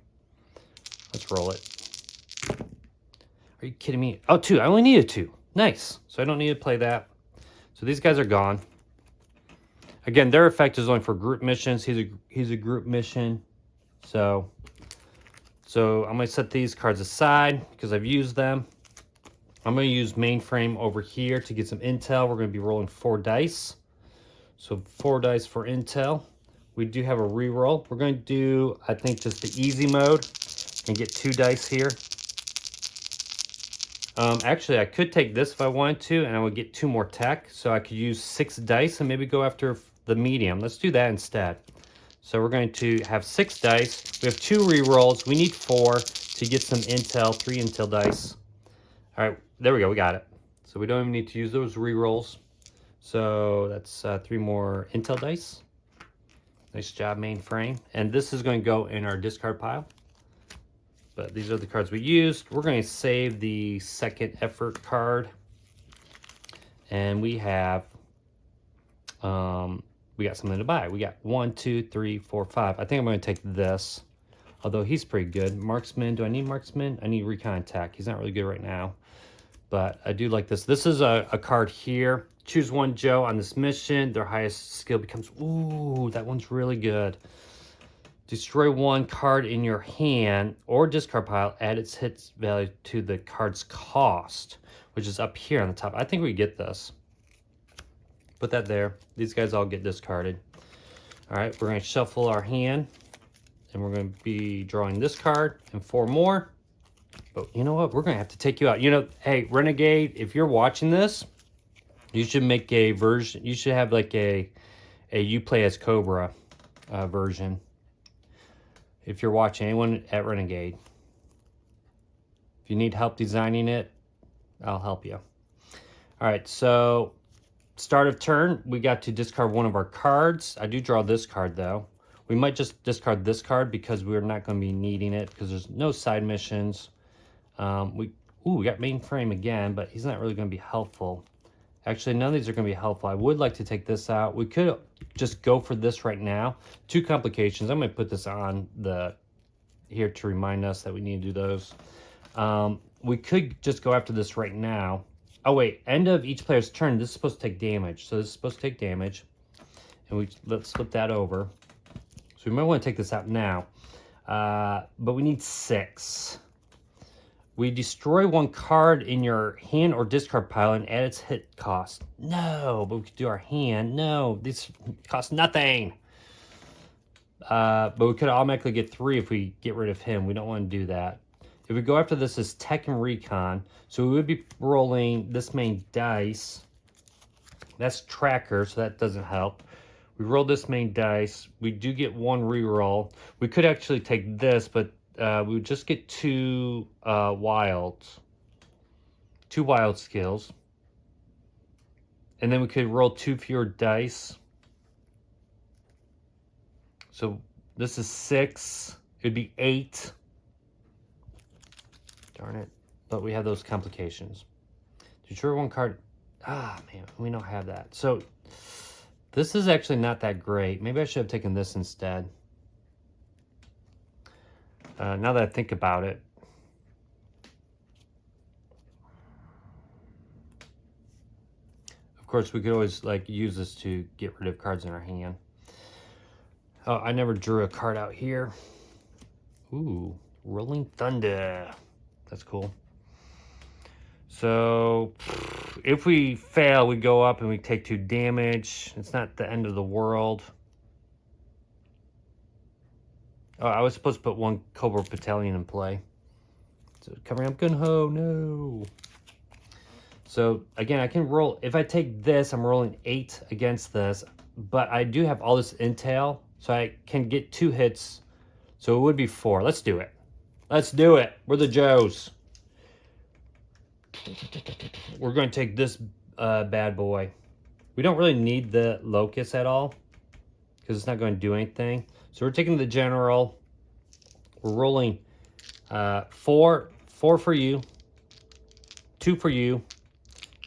Let's roll it. Are you kidding me? Oh, 2. I only needed 2. Nice. So I don't need to play that. So these guys are gone. Again, their effect is only for group missions. He's a group mission. So I'm going to set these cards aside because I've used them. I'm going to use mainframe over here to get some intel. We're going to be rolling 4 dice. So 4 dice for intel. We do have a reroll. We're going to do, I think, just the easy mode and get 2 dice here. Actually, I could take this if I wanted to, and I would get 2 more tech. So I could use 6 dice and maybe go after the medium. Let's do that instead. So we're going to have 6 dice. We have 2 rerolls. We need 4 to get some intel, 3 intel dice. All right, there we go. We got it. So we don't even need to use those rerolls. So that's 3 more intel dice. Nice job, mainframe. And this is going to go in our discard pile. But these are the cards we used. We're going to save the second effort card. And we have, we got something to buy. We got 1, 2, 3, 4, 5. I think I'm going to take this. Although he's pretty good. Marksman, do I need marksman? I need recon attack. He's not really good right now. But I do like this. This is a card here. Choose 1 Joe on this mission. Their highest skill becomes, ooh, that one's really good. Destroy 1 card in your hand or discard pile. Add its hit value to the card's cost, which is up here on the top. I think we get this. Put that there. These guys all get discarded. All right, we're going to shuffle our hand, and we're going to be drawing this card and 4 more. But you know what? We're going to have to take you out. You know, hey, Renegade, if you're watching this, you should make a version. You should have like a you play as Cobra version. If you're watching, anyone at Renegade. If you need help designing it, I'll help you. All right, so start of turn, we got to discard 1 of our cards. I do draw this card, though. We might just discard this card because we're not going to be needing it because there's no side missions. We got mainframe again, but he's not really going to be helpful. Actually, none of these are going to be helpful. I would like to take this out. We could just go for this right now. 2 complications. I'm going to put this on here to remind us that we need to do those. We could just go after this right now. Oh, wait. End of each player's turn. This is supposed to take damage. So this is supposed to take damage. And let's flip that over. So we might want to take this out now. But we need 6. We destroy 1 card in your hand or discard pile and add its hit cost. No, but we could do our hand. No, these cost nothing. But we could automatically get 3 if we get rid of him. We don't want to do that. If we go after this as Tech and Recon, so we would be rolling this main dice. That's Tracker, so that doesn't help. We roll this main dice. We do get 1 reroll. We could actually take this, but we would just get 2 wilds. 2 wild skills. And then we could roll 2 fewer dice. So this is 6. It would be 8. Darn it. But we have those complications. Destroy 1 card. Ah, man, we don't have that. So this is actually not that great. Maybe I should have taken this instead. Now that I think about it. Of course, we could always use this to get rid of cards in our hand. Oh, I never drew a card out here. Ooh, Rolling Thunder. That's cool. So if we fail, we go up and we take 2 damage. It's not the end of the world. Oh, I was supposed to put 1 Cobra Battalion in play. So covering up Gun-Ho, no. So again, I can roll. If I take this, I'm rolling 8 against this. But I do have all this intel, so I can get 2 hits. So it would be 4. Let's do it. Let's do it. We're the Joes. We're going to take this bad boy. We don't really need the locust at all because it's not going to do anything. So we're taking the general. We're rolling 4 for you, 2 for you.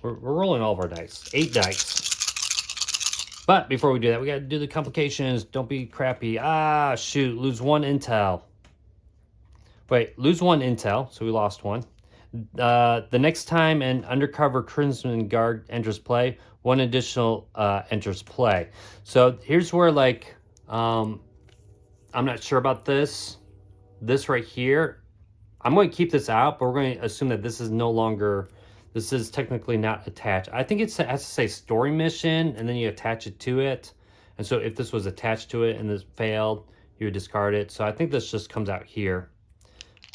We're rolling all of our dice, 8 dice. But before we do that, we got to do the complications. Don't be crappy. Ah, shoot, lose 1 intel. Wait, lose 1 intel, so we lost 1. The next time an undercover Crimson Guard enters play, 1 additional enters play. So here's where, like, I'm not sure about this. This right here, I'm going to keep this out, but we're going to assume that this is no longer, this is technically not attached. I think it has to say story mission, and then you attach it to it. And so if this was attached to it and this failed, you would discard it. So I think this just comes out here.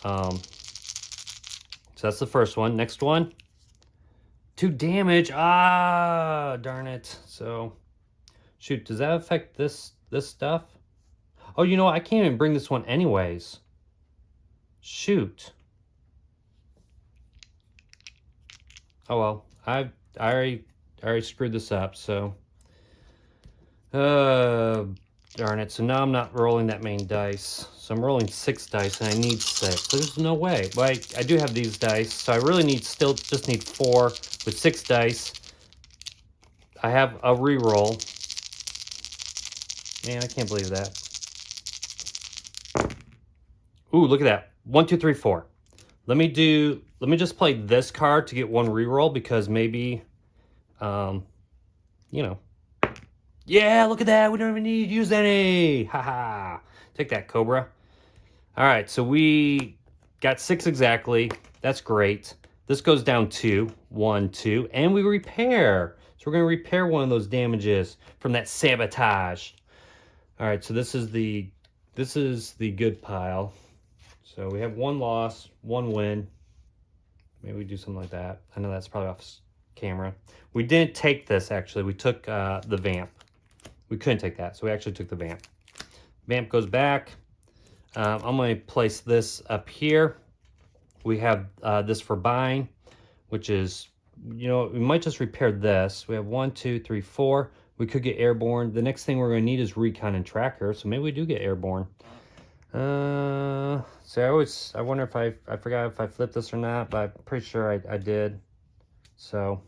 So that's the first one. Next one, 2 damage. Ah, darn it. So, shoot, does that affect this stuff? Oh, you know what? I can't even bring this one anyways. Shoot. Oh well, I already screwed this up. So, darn it. So now I'm not rolling that main dice. So I'm rolling 6 dice and I need 6. There's no way. But I do have these dice. So I really just need 4 with 6 dice. I have a reroll. Man, I can't believe that. Ooh, look at that. 1, 2, 3, 4. Let me just play this card to get 1 reroll because maybe, you know. Yeah, look at that. We don't even need to use any. Haha. Take that, Cobra. All right, so we got 6 exactly. That's great. This goes down 2. 1, 2. And we repair. So we're going to repair 1 of those damages from that sabotage. All right, so this is the good pile. So we have 1 loss, 1 win. Maybe we do something like that. I know that's probably off camera. We didn't take this, actually. We took the vamp. We couldn't take that, so we actually took the vamp. Vamp goes back. I'm going to place this up here. We have this for buying, which is, you know, we might just repair this. We have 1, 2, 3, 4. We could get airborne. The next thing we're going to need is recon and tracker, so maybe we do get airborne. So I wonder if I forgot if I flipped this or not, but I'm pretty sure I did. So,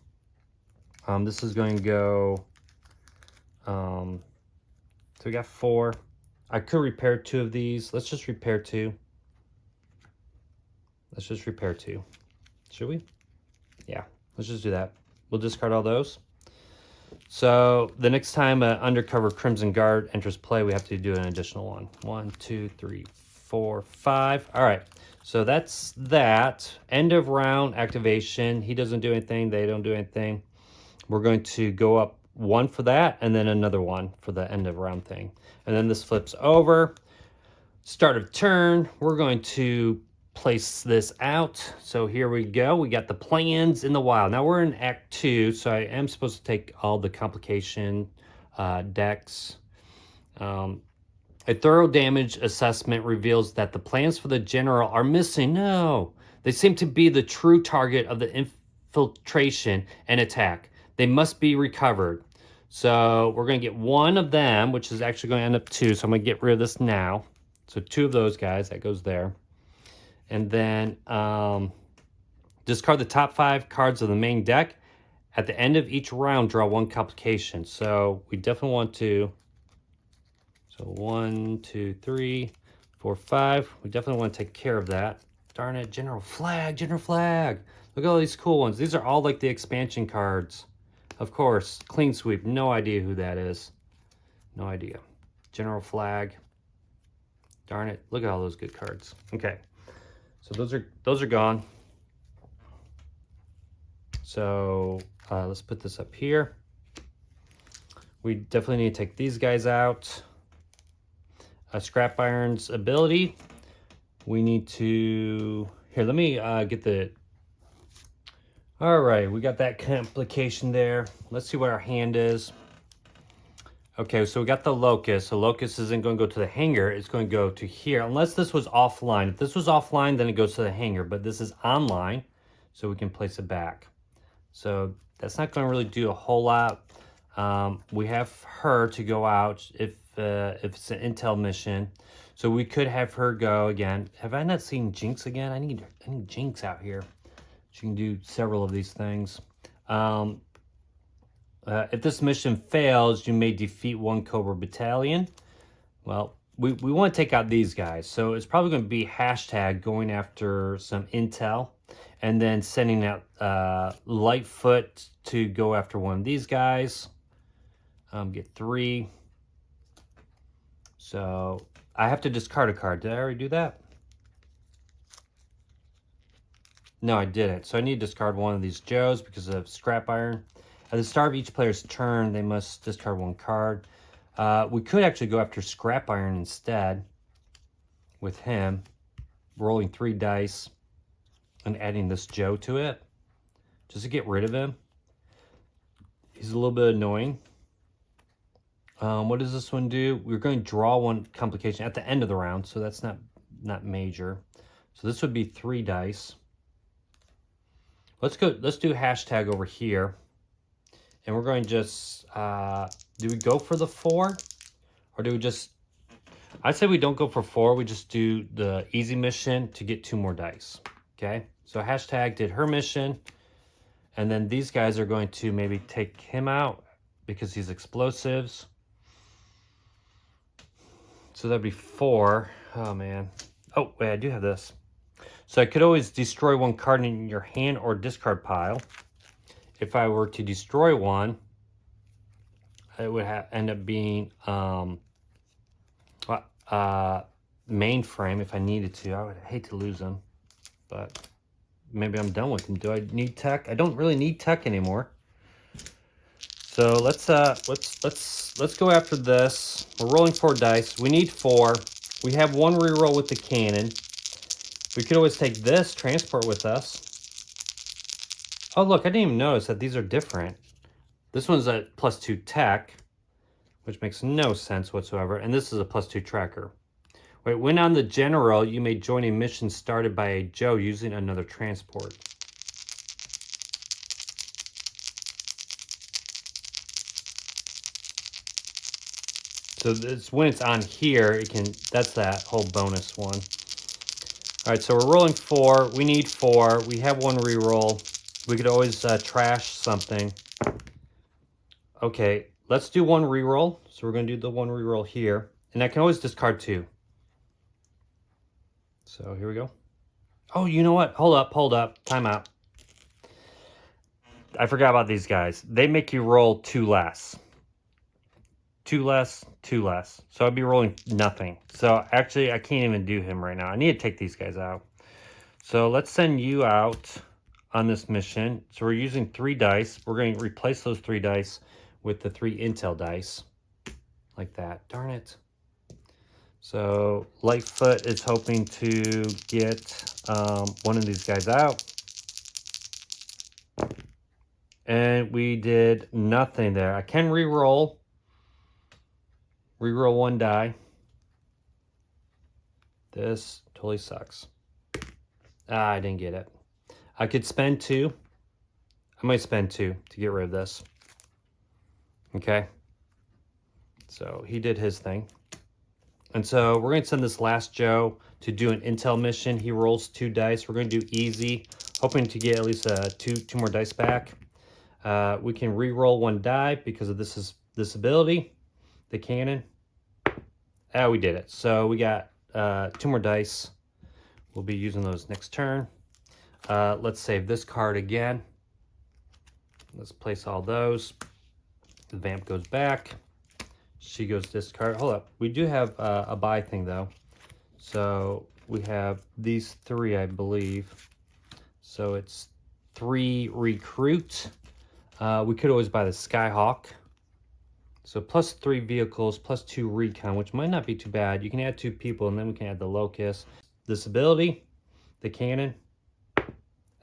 this is going to go, so we got 4. I could repair 2 of these. Let's just repair 2. Let's just repair 2. Should we? Yeah, let's just do that. We'll discard all those. So the next time an undercover Crimson Guard enters play, we have to do an additional one. 1, 2, 3, 4, 5. All right. So that's that. End of round activation. He doesn't do anything. They don't do anything. We're going to go up 1 for that, and then another 1 for the end of round thing. And then this flips over. Start of turn. We're going to place this out. So here we go. We got the plans in the wild. Now we're in Act 2, so I am supposed to take all the complication decks. A thorough damage assessment reveals that the plans for the general are missing. No, they seem to be the true target of the infiltration and attack. They must be recovered. So we're going to get 1 of them, which is actually going to end up 2. So I'm going to get rid of this now. So 2 of those guys, that goes there. And then discard the top 5 cards of the main deck. At the end of each round, draw 1 complication. So we definitely want to, so 1, 2, 3, 4, 5. We definitely want to take care of that. Darn it, General Flag, General Flag. Look at all these cool ones. These are all like the expansion cards. Of course, Clean Sweep, no idea who that is. No idea. General Flag. Darn it, look at all those good cards. Okay. So those are gone. So let's put this up here. We definitely need to take these guys out. Scrap Iron's ability. We need to, here, let me get the, all right, we got that complication there. Let's see what our hand is. Okay, so we got the Locust. So Locust isn't going to go to the hangar. It's going to go to here, unless this was offline. If this was offline, then it goes to the hangar. But this is online, so we can place it back. So that's not going to really do a whole lot. We have her to go out if it's an intel mission. So we could have her go again. Have I not seen Jinx again? I need Jinx out here. She can do several of these things. If this mission fails, you may defeat one Cobra battalion. Well, we want to take out these guys. So it's probably going to be hashtag going after some intel and then sending out Lightfoot to go after one of these guys. Get 3. So I have to discard a card. Did I already do that? No, I didn't. So I need to discard one of these Joes because of Scrap Iron. At the start of each player's turn, they must discard 1 card. We could actually go after Scrap Iron instead with him, rolling 3 dice and adding this Joe to it just to get rid of him. He's a little bit annoying. What does this one do? We're going to draw 1 complication at the end of the round, so that's not major. So this would be 3 dice. Let's do hashtag over here. And we're going to just, do we go for the 4? Or do we just, I'd say we don't go for 4. We just do the easy mission to get 2 more dice. Okay, so hashtag did her mission. And then these guys are going to maybe take him out because he's explosives. So that'd be 4. Oh, man. Oh, wait, I do have this. So I could always destroy 1 card in your hand or discard pile. If I were to destroy 1, it would end up being mainframe if I needed to. I would hate to lose them, but maybe I'm done with them. Do I need tech? I don't really need tech anymore. So let's go after this. We're rolling 4 dice. We need 4. We have 1 reroll with the cannon. We could always take this transport with us. Oh, look, I didn't even notice that these are different. This one's a +2 tech, which makes no sense whatsoever. And this is a +2 tracker. Wait, when on the general, you may join a mission started by a Joe using another transport. So this, when it's on here, that's that whole bonus one. All right, so we're rolling 4. We need 4. We have 1 reroll. We could always trash something. Okay, let's do 1 reroll. So we're going to do the 1 reroll here. And I can always discard 2. So here we go. Oh, you know what? Hold up. Time out. I forgot about these guys. They make you roll 2 less. 2 less, 2 less. So I'd be rolling nothing. So actually, I can't even do him right now. I need to take these guys out. So let's send you out on this mission. So we're using 3 dice. We're going to replace those 3 dice with the 3 intel dice. Like that. Darn it. So Lightfoot is hoping to get one of these guys out. And we did nothing there. I can re-roll. Reroll 1 die. This totally sucks. I didn't get it. I could spend 2. I might spend 2 to get rid of this. Okay. So he did his thing. And so we're going to send this last Joe to do an intel mission. He rolls 2 dice. We're going to do easy, hoping to get at least two more dice back. We can re-roll 1 die because of this ability, the cannon. We did it. So we got 2 more dice. We'll be using those next turn. Let's save this card again. Let's place all those. The vamp goes back. She goes discard. Hold up. We do have a buy thing though. So we have these 3, I believe. So it's 3 recruit. We could always buy the Skyhawk. So +3 vehicles, +2 recon, which might not be too bad. You can add 2 people, and then we can add the Locust. This ability, the cannon.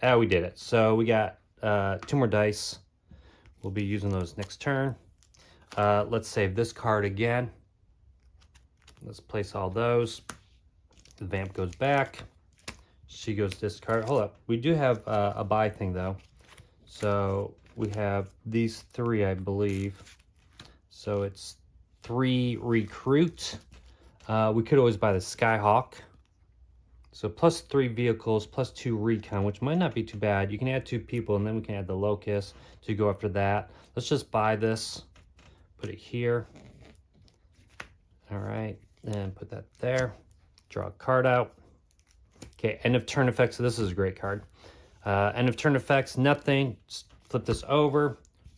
We did it. So we got 2 more dice. We'll be using those next turn. Let's save this card again. Let's place all those. The vamp goes back. She goes discard. Hold up. We do have a buy thing, though. So we have these 3, I believe. So it's 3 recruit. We could always buy the Skyhawk. So plus 3 vehicles, plus 2 recon, which might not be too bad. You can add 2 people, and then we can add the Locust to go after that. Let's just buy this, put it here. All right, and put that there. Draw a card out. Okay, end of turn effects. So this is a great card. End of turn effects, nothing. Just flip this over.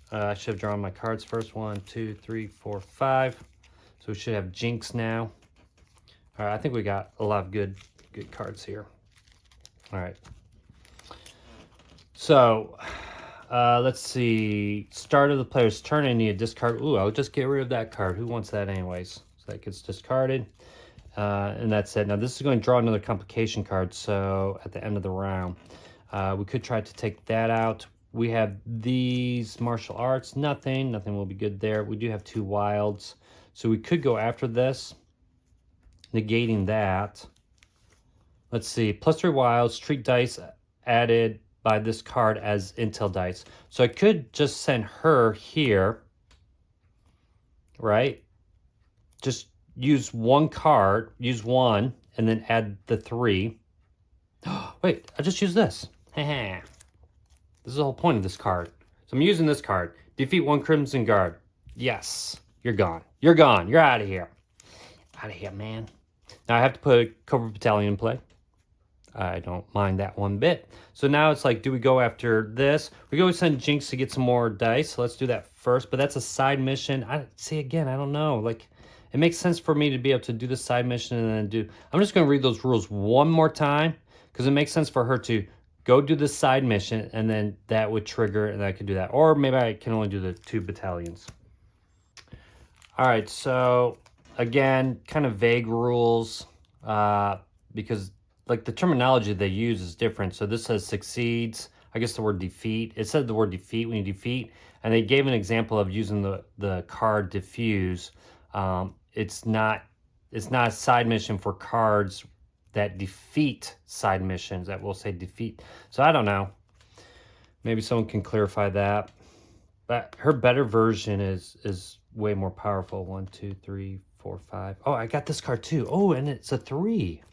I should have drawn my cards first. 1, 2, 3, 4, 5. So we should have Jinx now. All right, I think we got a lot of good cards here. All right. So let's see. Start of the player's turn, I need a discard. Ooh, I'll just get rid of that card. Who wants that anyways? So that gets discarded. And that's it. Now this is going to draw another complication card. So at the end of the round, we could try to take that out. We have these martial arts. Nothing will be good there. We do have 2 wilds. So we could go after this, negating that. Let's see, plus 3 wilds, treat dice added by this card as intel dice. So I could just send her here, right? Just use 1 card, use 1, and then add the 3. Wait, I just used this. This is the whole point of this card. So I'm using this card. Defeat 1 Crimson Guard. Yes, you're gone. You're gone. You're out of here. Out of here, man. Now I have to put a Cobra Battalion in play. I don't mind that one bit. So now it's like, do we go after this? We go send Jinx to get some more dice. So let's do that first. But that's a side mission. I don't know. Like, it makes sense for me to be able to do the side mission and then do... I'm just going to read those rules one more time because it makes sense for her to go do the side mission and then that would trigger and I could do that. Or maybe I can only do the 2 battalions. All right, so again, kind of vague rules because like the terminology they use is different. So this says succeeds. I guess the word defeat. It said the word defeat when you defeat. And they gave an example of using the card diffuse. It's not a side mission for cards that defeat side missions that will say defeat. So I don't know. Maybe someone can clarify that. But her better version is way more powerful. 1, 2, 3, 4, 5. Oh, I got this card too. Oh, and it's a 3.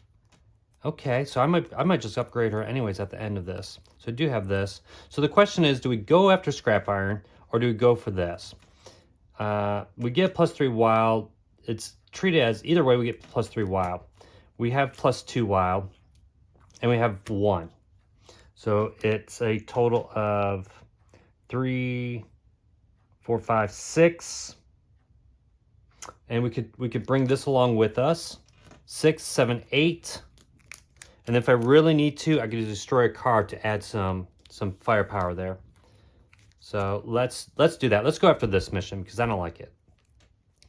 Okay, so I might just upgrade her anyways at the end of this. So I do have this. So the question is, do we go after Scrap Iron or do we go for this? We get plus 3 wild. It's treated as either way we get plus 3 wild. We have plus 2 wild and we have 1. So it's a total of 3, 4, 5, 6. And we could bring this along with us. 6, 7, 8. And if I really need to, I could destroy a card to add some firepower there. So let's do that. Let's go after this mission because I don't like it.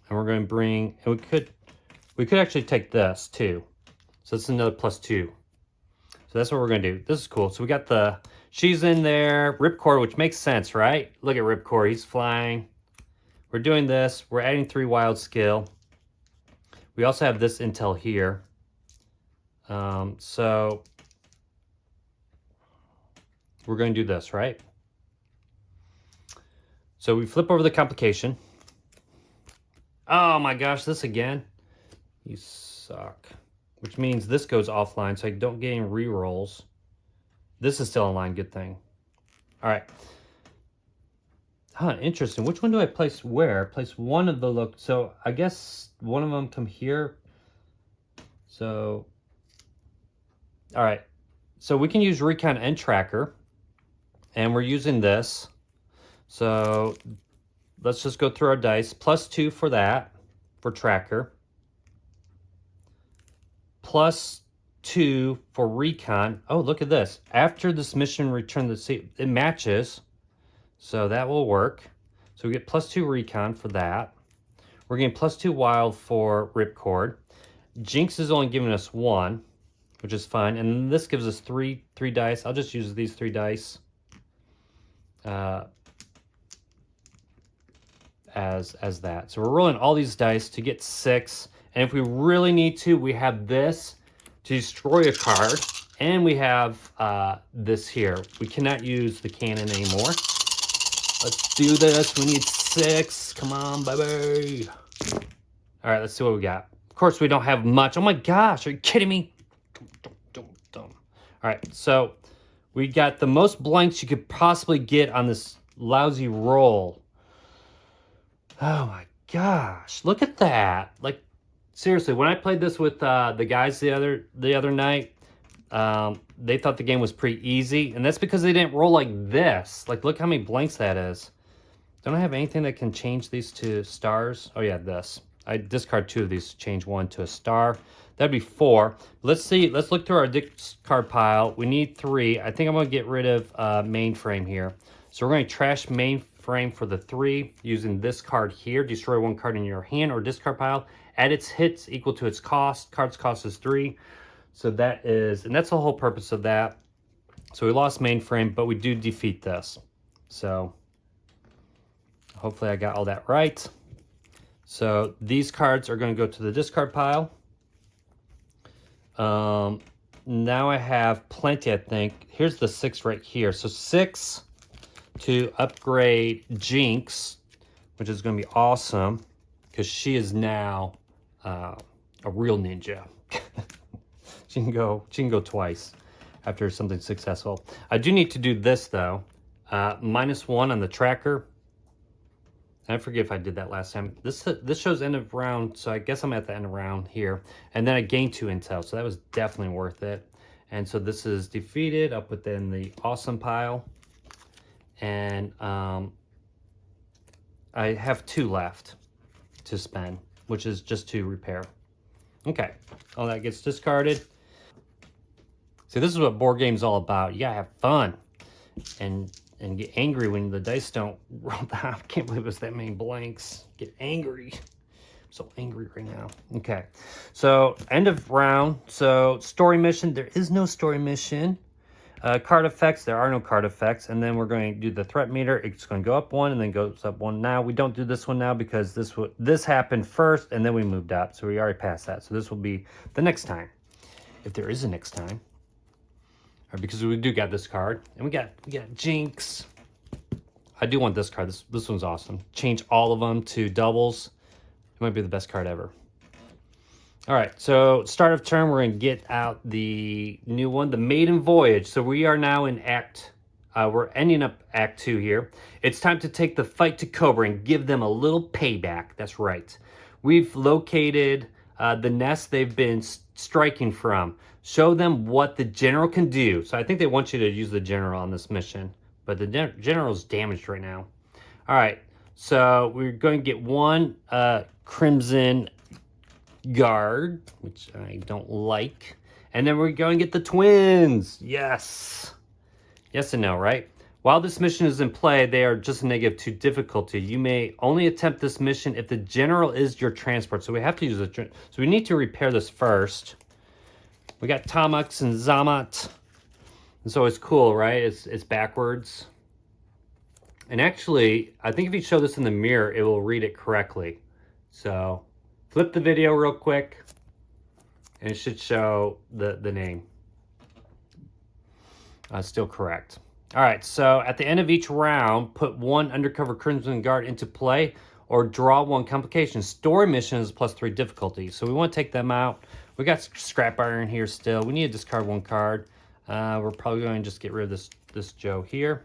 And we're going to bring, and we could actually take this too. So it's another plus 2. So that's what we're going to do. This is cool. So we got she's in there, Ripcord, which makes sense, right? Look at Ripcord, he's flying. We're doing this. We're adding 3 wild skill. We also have this intel here. So we're going to do this, right? So we flip over the complication. Oh my gosh, this again. You suck. Which means this goes offline, so I don't get any rerolls. This is still online, good thing. All right. Huh, interesting. Which one do I place where? Place one of the look. So I guess one of them come here. So, all right. So we can use Recon and Tracker. And we're using this. So let's just go through our dice. Plus 2 for that, for Tracker. Plus 2 for Recon. Oh, look at this. After this mission, return the sea. It matches. So that will work. So we get plus 2 Recon for that. We're getting plus 2 Wild for Ripcord. Jinx is only giving us 1, which is fine. And this gives us three dice. I'll just use these 3 dice as that. So we're rolling all these dice to get 6. And if we really need to, we have this to destroy a card. And we have this here. We cannot use the cannon anymore. Let's do this. We need 6. Come on, baby. All right, let's see what we got. Of course, we don't have much. Oh my gosh, are you kidding me? All right, so we got the most blanks you could possibly get on this lousy roll. Oh my gosh, look at that. Like, seriously, when I played this with the guys the other night, they thought the game was pretty easy, and that's because they didn't roll like this. Like, look how many blanks that is. Don't I have anything that can change these to stars? Oh yeah, this. I discard 2 of these to change 1 to a star. That'd be 4. Let's see. Let's look through our discard pile. We need 3. I think I'm going to get rid of mainframe here. So we're going to trash mainframe for the 3 using this card here. Destroy 1 card in your hand or discard pile. Add its hits equal to its cost. Card's cost is 3. So that is, and that's the whole purpose of that. So we lost mainframe, but we do defeat this. So hopefully I got all that right. So these cards are going to go to the discard pile. Now I have plenty, I think. Here's the 6 right here. So 6 to upgrade Jinx, which is going to be awesome because she is now a real ninja. She can go twice after something successful. I do need to do this though. -1 on the tracker. I forget if I did that last time. This shows end of round, so I guess I'm at the end of round here. And then I gained 2 intel, so that was definitely worth it. And so this is defeated. I'll put that in the awesome pile. And I have 2 left to spend, which is just to repair. Okay, all that gets discarded. See, this is what board game's all about. You gotta have fun and get angry when the dice don't roll down. I can't believe it's that many blanks. Get angry. I'm so angry right now. Okay, so end of round. So story mission, there is no story mission. Card effects, there are no card effects. And then we're going to do the threat meter. It's going to go up 1 and then goes up 1. Now we don't do this one now because this happened first and then we moved up. So we already passed that. So this will be the next time, if there is a next time. Because we do got this card, and we got Jinx. I do want this card. This one's awesome. Change all of them to doubles. It might be the best card ever. All right, so start of turn, we're gonna get out the new one, the Maiden Voyage. So we are now in we're ending up Act 2 here. It's time to take the fight to Cobra and give them a little payback. That's right. We've located the nest they've been striking from. Show them what the general can do. So I think they want you to use the general on this mission, but the general's damaged right now. All right, so we're going to get 1 Crimson Guard, which I don't like. And then we're going to get the twins. Yes. Yes and no, right? While this mission is in play, they are just a -2 difficulty. You may only attempt this mission if the general is your transport. So we have to use the... So we need to repair this first. We got Tamux and Zamat. And so it's cool, right? It's backwards. And actually, I think if you show this in the mirror, it will read it correctly. So flip the video real quick, and it should show the name. Still correct. All right, so at the end of each round, put 1 Undercover Crimson Guard into play or draw 1 complication. Story missions +3 difficulty. So we want to take them out. We got Scrap Iron here still. We need to discard 1 card. We're probably going to just get rid of this Joe here.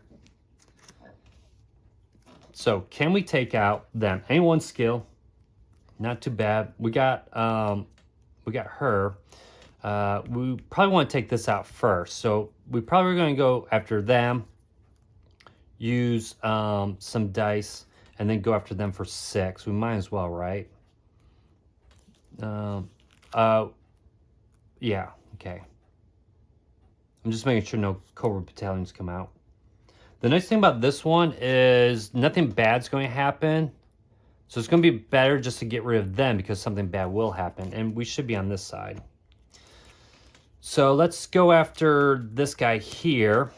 So can we take out them? Any 1 skill. Not too bad. We got her. We probably want to take this out first. So we probably going to go after them. Use some dice and then go after them for 6. We might as well, right? Yeah, okay. I'm just making sure no Cobra battalions come out. The nice thing about this one is nothing bad's going to happen. So it's going to be better just to get rid of them because something bad will happen. And we should be on this side. So let's go after this guy here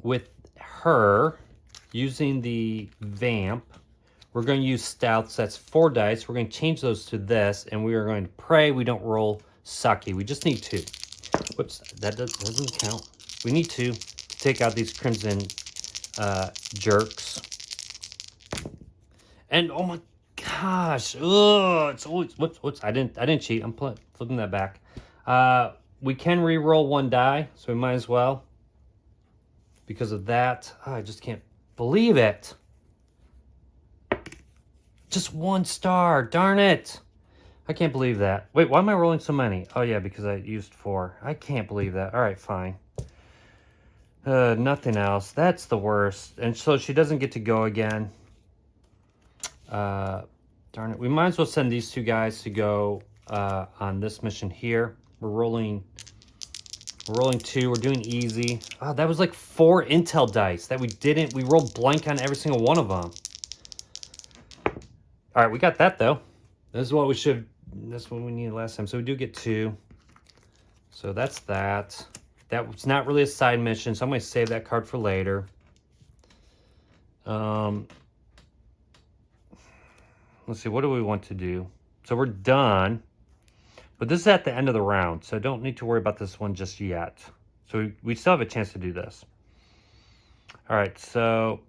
with her using the Vamp. We're going to use Stealth, so that's 4 dice. We're going to change those to this, and we are going to pray we don't roll sucky. We just need 2. Whoops, that doesn't count. We need 2 to take out these Crimson jerks. And oh my gosh, ugh, it's always whoops. I didn't cheat. I'm flipping that back. We can re-roll one die, so we might as well. Because of that, I just can't believe it. Just 1 star, darn it. I can't believe that. Wait, why am I rolling so many? Oh yeah, because I used 4. I can't believe that. All right, fine. Nothing else. That's the worst. And so she doesn't get to go again. Darn it. We might as well send these 2 guys to go on this mission here. We're rolling 2. We're doing easy. Oh, that was like 4 intel dice that we didn't. We rolled blank on every single one of them. All right, we got that though. This is what we should. That's what we needed last time. So we do get 2. So that's that. That was not really a side mission, so I'm going to save that card for later. Let's see, what do we want to do? So we're done. But this is at the end of the round, so don't need to worry about this one just yet. So we still have a chance to do this. All right, so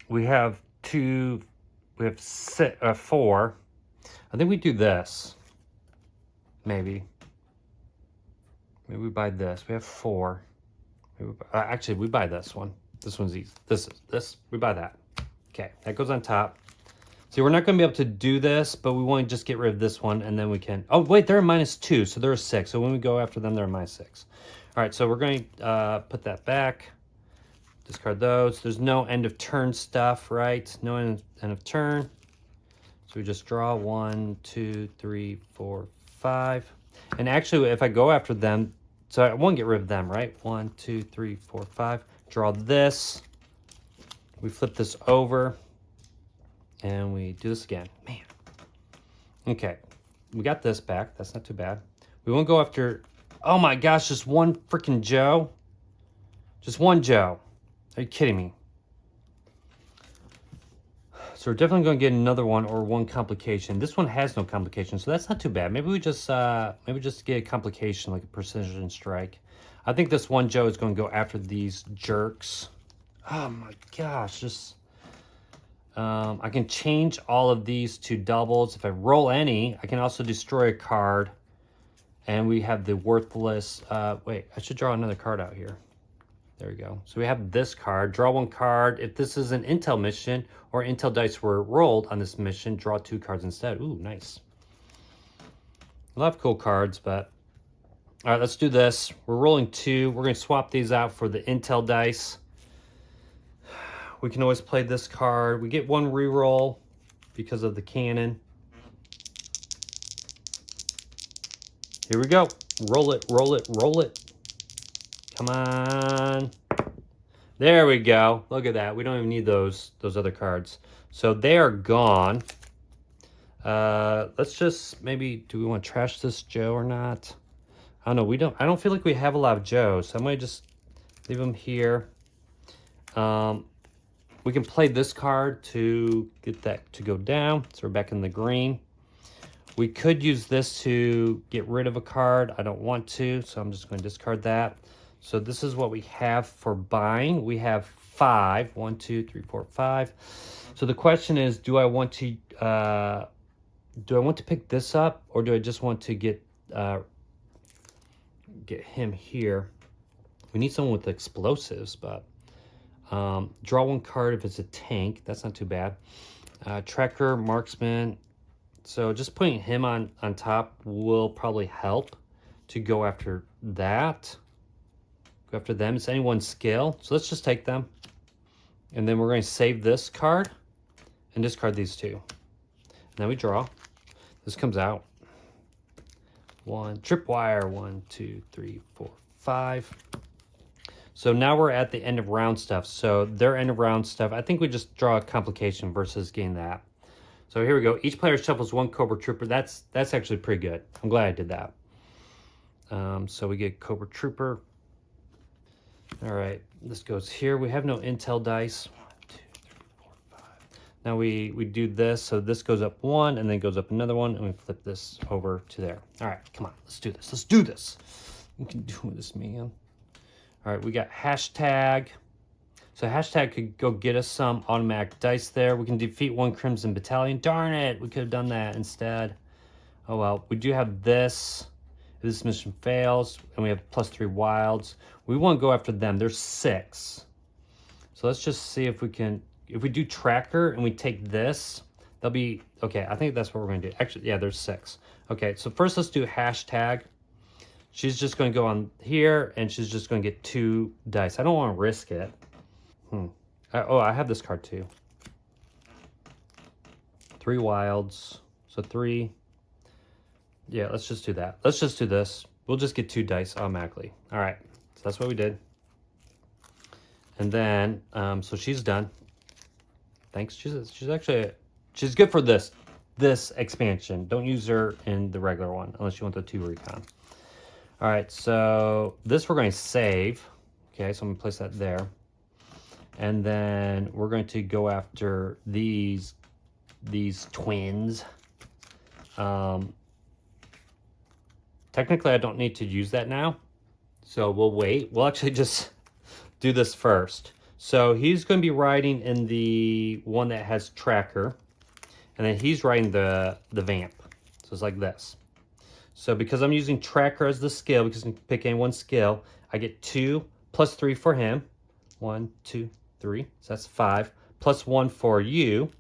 we have 4. I think we do this. Maybe we buy this. We have 4. Actually, we buy this one. This one's easy. We buy that. Okay, that goes on top. See, we're not going to be able to do this, but we want to just get rid of this one, and then we can... Oh, wait, they're a -2, so they're a 6. So when we go after them, they're a -6. All right, so we're going to put that back. Discard those. There's no end of turn stuff, right? No end of turn. So we just draw 1, 2, 3, 4, 5. And actually, if I go after them... So I won't get rid of them, right? 1, 2, 3, 4, 5. Draw this. We flip this over. And we do this again. Man. Okay. We got this back. That's not too bad. We won't go after... Oh my gosh, just 1 freaking Joe? Just 1 Joe. Are you kidding me? So we're definitely going to get another one or 1 complication. This one has no complication, so that's not too bad. Maybe we just get a complication like a precision strike. I think this 1 Joe is going to go after these jerks. Oh my gosh, just... I can change all of these to doubles. If I roll any, I can also destroy a card. And we have the worthless... wait, I should draw another card out here. There we go. So we have this card. Draw 1 card. If this is an intel mission or intel dice were rolled on this mission, draw 2 cards instead. Ooh, nice. A lot of cool cards, but... All right, let's do this. We're rolling 2. We're going to swap these out for the intel dice. We can always play this card. We get 1 reroll because of the cannon. Here we go. Roll it, roll it, roll it. Come on. There we go. Look at that. We don't even need those other cards. So they are gone. Let's just maybe, do we want to trash this Joe or not? I don't know. I don't feel like we have a lot of Joes. So I might just leave them here. We can play this card to get that to go down. So we're back in the green. We could use this to get rid of a card. I don't want to, so I'm just going to discard that. So this is what we have for buying. We have 5. 1, 2, 3, 4, 5. So the question is, do I want to pick this up, or do I just want to get him here? We need someone with explosives, but draw 1 card if it's a tank. That's not too bad. Tracker, marksman. So just putting him on top will probably help to go after that. Go after them. It's anyone's skill. So let's just take them. And then we're going to save this card and discard these 2. Now we draw. This comes out. 1. Tripwire. 1, 2, 3, 4, 5. So now we're at the end of round stuff. So their end of round stuff, I think we just draw a complication versus gain that. So here we go. Each player shuffles 1 Cobra Trooper. That's actually pretty good. I'm glad I did that. So we get Cobra Trooper. All right, this goes here. We have no intel dice. 1, 2, 3, 4, 5. Now we do this. So this goes up 1 and then goes up another 1, and we flip this over to there. All right, come on. Let's do this. Let's do this. You can do this, man. All right, we got hashtag. So hashtag could go get us some automatic dice there. We can defeat one Crimson Battalion. Darn it, we could have done that instead. Oh well, we do have this. If this mission fails, and we have +3 wilds. We want to go after them. There's 6. So let's just see if we can, if we do tracker and we take this, they'll be, okay, I think that's what we're going to do. Actually, yeah, there's 6. Okay, so first let's do hashtag. She's just going to go on here, and she's just going to get 2 dice. I don't want to risk it. Oh, I have this card too. 3 wilds. So 3. Yeah, let's just do that. Let's just do this. We'll just get 2 dice automatically. All right, so that's what we did. And then, so she's done. Thanks. She's actually, she's good for this expansion. Don't use her in the regular one unless you want the 2 recon. All right, so this we're going to save. Okay, so I'm gonna place that there. And then we're going to go after these twins. Technically, I don't need to use that now, so we'll wait. We'll actually just do this first. So he's going to be riding in the one that has tracker, and then he's riding the vamp. So it's like this. So because I'm using tracker as the skill, because I can pick any one skill, I get 2 plus 3 for him. 1, 2, 3. So that's 5 plus 1 for you.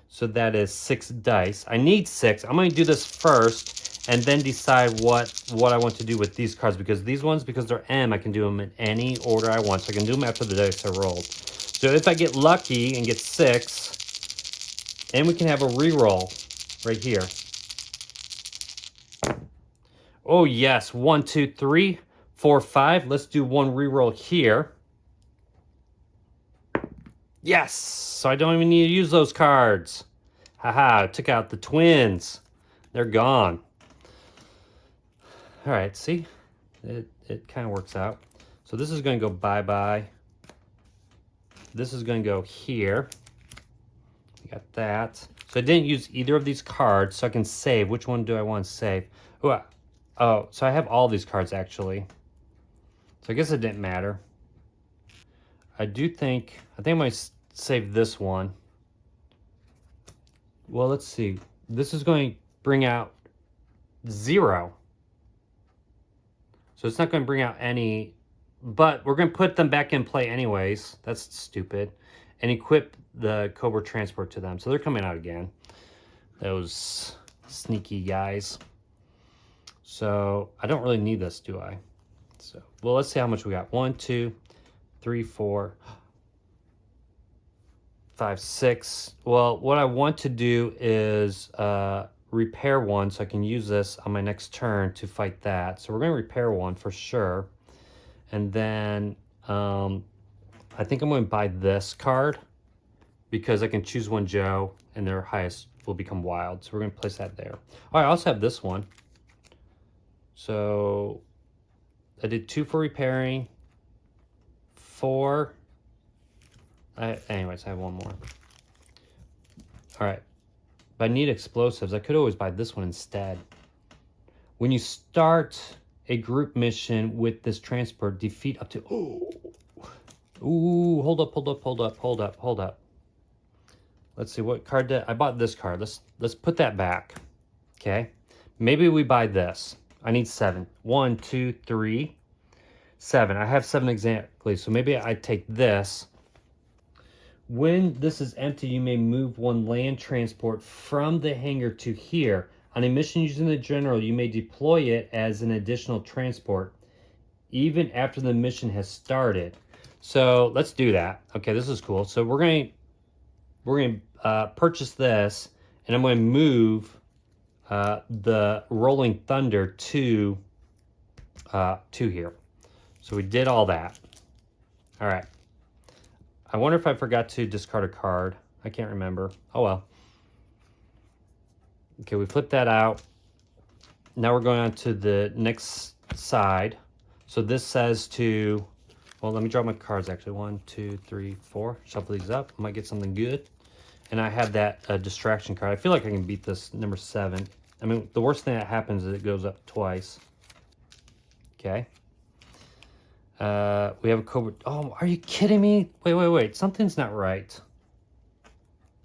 So that is 6 dice. I need 6. I'm going to do this first and then decide what I want to do with these cards, because these ones, because they're M, I can do them in any order I want. So I can do them after the dice are rolled. So if I get lucky and get 6, and we can have a reroll right here. Oh yes, 1, 2, 3, 4, 5. Let's do 1 reroll here. Yes, so I don't even need to use those cards. Haha, took out the twins. They're gone. All right, see? It kind of works out. So this is going to go bye-bye. This is going to go here. We got that. So I didn't use either of these cards, so I can save. Which one do I want to save? Oh, so I have all these cards, actually. So I guess it didn't matter. I think I might save this one. Well, let's see. This is going to bring out 0. So it's not going to bring out any, but we're going to put them back in play anyways. That's stupid. And equip the Cobra transport to them. So they're coming out again. Those sneaky guys. So I don't really need this, do I? So, well, let's see how much we got. 1, 2, 3, 4, 5, 6. Well, what I want to do is repair 1 so I can use this on my next turn to fight that. So we're going to repair 1 for sure. And then I think I'm going to buy this card because I can choose 1 Joe and their highest will become wild. So we're going to place that there. Oh, I also have this one. So I did 2 for repairing, 4. Anyways, I have 1 more. All right. But I need explosives. I could always buy this one instead. When you start a group mission with this transport, defeat up to... Ooh, hold up. Let's see, what card did... I bought this card. Let's put that back. Okay. Maybe we buy this. I need 7. 1, 2, 3, 7. I have 7 exactly. So maybe I take this. When this is empty, you may move 1 land transport from the hangar to here. On a mission using the general, you may deploy it as an additional transport, even after the mission has started. So let's do that. Okay, this is cool. So we're going to purchase this, and I'm going to move the Rolling Thunder to here. So we did all that. All right. I wonder if I forgot to discard a card. I can't remember. Oh well. Okay, we flipped that out. Now we're going on to the next side. So this says to, well, let me draw my cards actually. 1, 2, 3, 4. Shuffle these up. I might get something good. And I have that distraction card. I feel like I can beat this number 7. I mean, the worst thing that happens is it goes up twice. Okay. We have a Cobra. Oh, are you kidding me? Wait. Something's not right.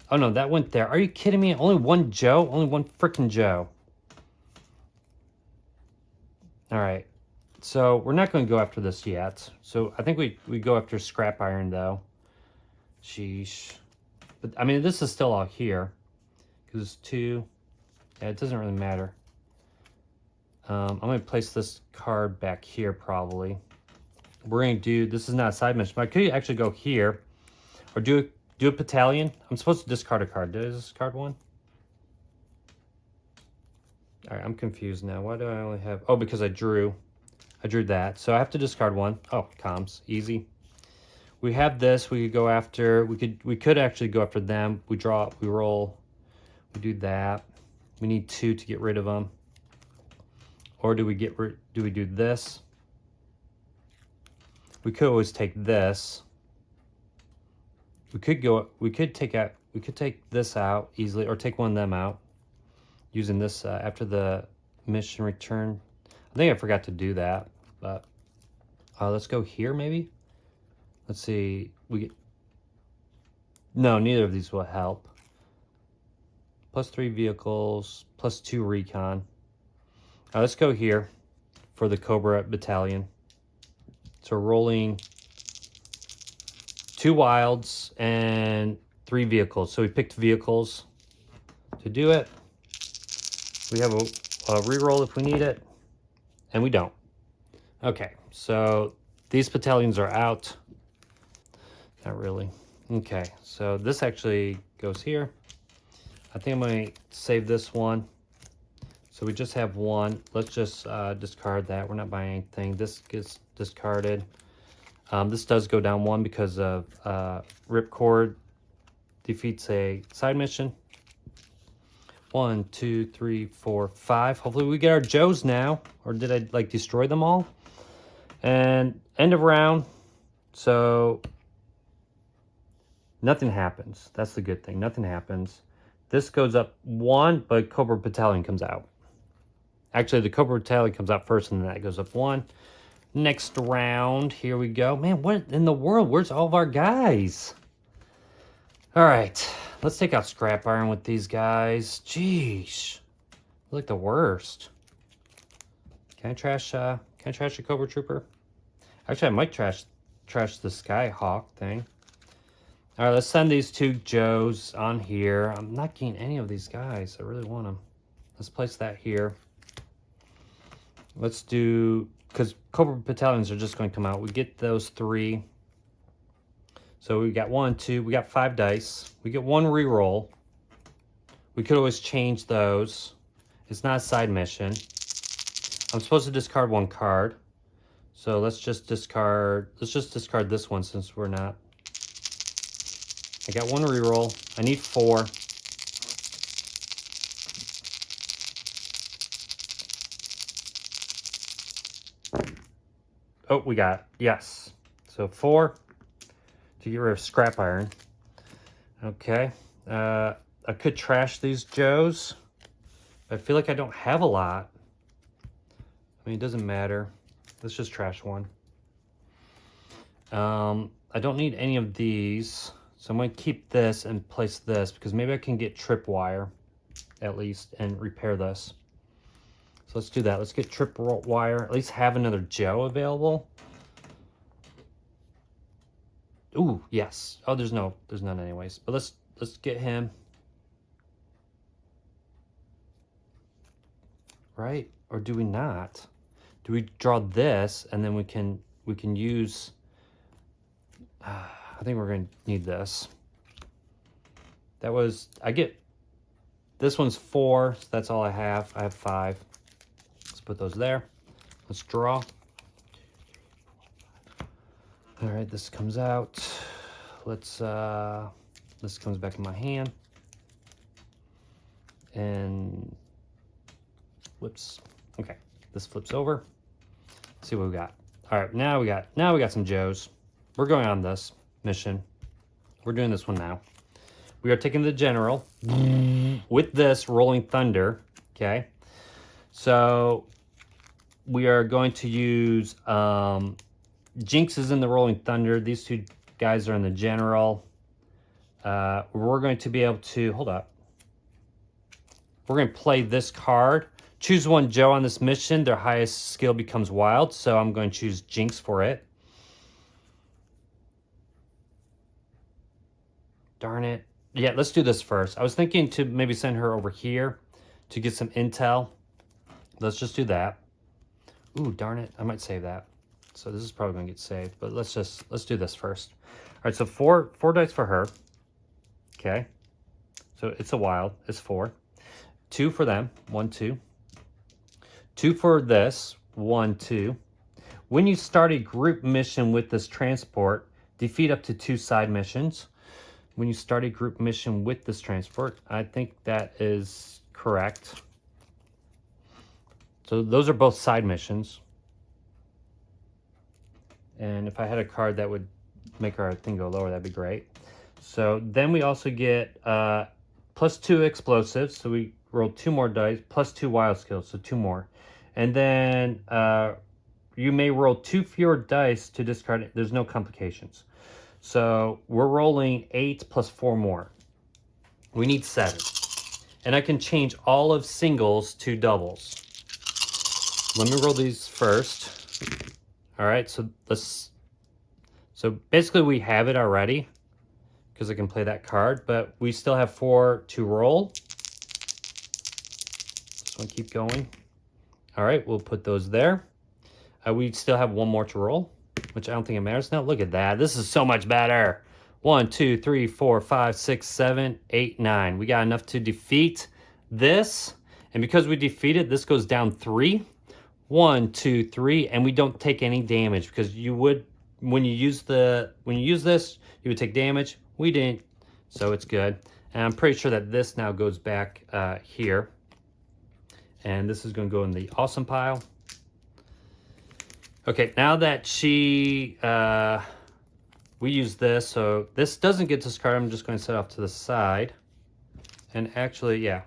Oh, no, that went there. Are you kidding me? Only one Joe? Only one freaking Joe. All right. So we're not going to go after this yet. So I think we go after scrap iron, though. Sheesh. But, I mean, this is still out here. Because it's 2. Yeah, it doesn't really matter. I'm going to place this card back here, probably. We're going to do... This is not a side mission, but I could actually go here. Or do a battalion. I'm supposed to discard a card. Did I discard one? All right, I'm confused now. Why do I only have... Oh, because I drew that. So I have to discard one. Oh, comms. Easy. We have this. We could go after... We could actually go after them. We draw. We roll. We do that. We need 2 to get rid of them. Or do we do this? We could always take this. We could take this out easily, or take one of them out using this after the mission return. I think I forgot to do that, but let's go here maybe. Let's see. No, neither of these will help. +3 vehicles, +2 recon. Let's go here for the Cobra battalion. So we're rolling 2 wilds and 3 vehicles. So we picked vehicles to do it. We have a reroll if we need it, and we don't. Okay, so these battalions are out. Not really. Okay, so this actually goes here. I think I'm going to save this one. So we just have 1. Let's just discard that. We're not buying anything. This gets discarded. This does go down 1 because of Ripcord defeats a side mission. 1, 2, 3, 4, 5. Hopefully we get our Joes now. Or did I like destroy them all? And end of round. So nothing happens. That's the good thing. Nothing happens. This goes up 1, but Cobra Battalion comes out. Actually, the Cobra Battalion comes out first, and then that goes up 1. Next round, here we go. Man, what in the world? Where's all of our guys? All right, let's take out scrap iron with these guys. Jeez, like the worst. Can I trash a Cobra Trooper? Actually, I might trash the Skyhawk thing. All right, let's send these 2 Joes on here. I'm not getting any of these guys. I really want them. Let's place that here. Let's do, because Cobra Battalions are just going to come out. We get those 3. So we got 1, 2, we got 5 dice. We get 1 reroll. We could always change those. It's not a side mission. I'm supposed to discard 1 card. So let's just discard this one since we're not. I got 1 reroll. I need 4. Oh, we got, yes. So 4 to get rid of scrap iron. Okay. I could trash these Joes. But I feel like I don't have a lot. I mean, it doesn't matter. Let's just trash 1. I don't need any of these. So I'm going to keep this and place this because maybe I can get tripwire at least and repair this. So let's do that. Let's get tripwire. At least have another Joe available. Ooh, yes. Oh, there's none anyways. But let's get him. Right? Or do we not? Do we draw this and then we can use I think we're going to need this. This one's 4, so that's all I have. I have 5. Let's put those there. Let's draw. All right, this comes out. This comes back in my hand. And flips. Okay, this flips over. Let's see what we got. All right, now we got some Joes. We're going on this mission. We're doing this one now. We are taking the general with this Rolling Thunder. Okay, so we are going to use Jinx is in the Rolling Thunder. These two guys are in the General. We're going to be able to, hold up. We're going to play this card. Choose one Joe on this mission. Their highest skill becomes wild. So I'm going to choose Jinx for it. Darn it. Yeah, let's do this first. I was thinking to maybe send her over here to get some intel. Let's just do that. Ooh, darn it. I might save that. So this is probably going to get saved. But let's do this first. All right, so four dice for her. Okay. So it's a wild. It's 4. 2 for them. 1, 2. 2 for this. 1, 2. When you start a group mission with this transport, defeat up to 2 side missions. When you start a group mission with this transport, I think that is correct. So those are both side missions. And if I had a card that would make our thing go lower, that'd be great. So then we also get +2 explosives. So we rolled 2 more dice, +2 wild skills, so 2 more. And then you may roll 2 fewer dice to discard it. There's no complications. So we're rolling 8 + 4 more. We need 7. And I can change all of singles to doubles. Let me roll these first. All right, so basically we have it already because I can play that card, but we still have 4 to roll. Just want to keep going. All right, we'll put those there. We still have 1 more to roll, which I don't think it matters now. Look at that. This is so much better. 1, 2, 3, 4, 5, 6, 7, 8, 9. We got enough to defeat this. And because we defeated, this goes down 3. 1, 2, 3, and we don't take any damage because you would, when you use this, you would take damage. We didn't, so it's good. And I'm pretty sure that this now goes back here. And this is going to go in the awesome pile. Okay, now that we use this, so this doesn't get discarded. I'm just going to set off to the side. And actually, yeah,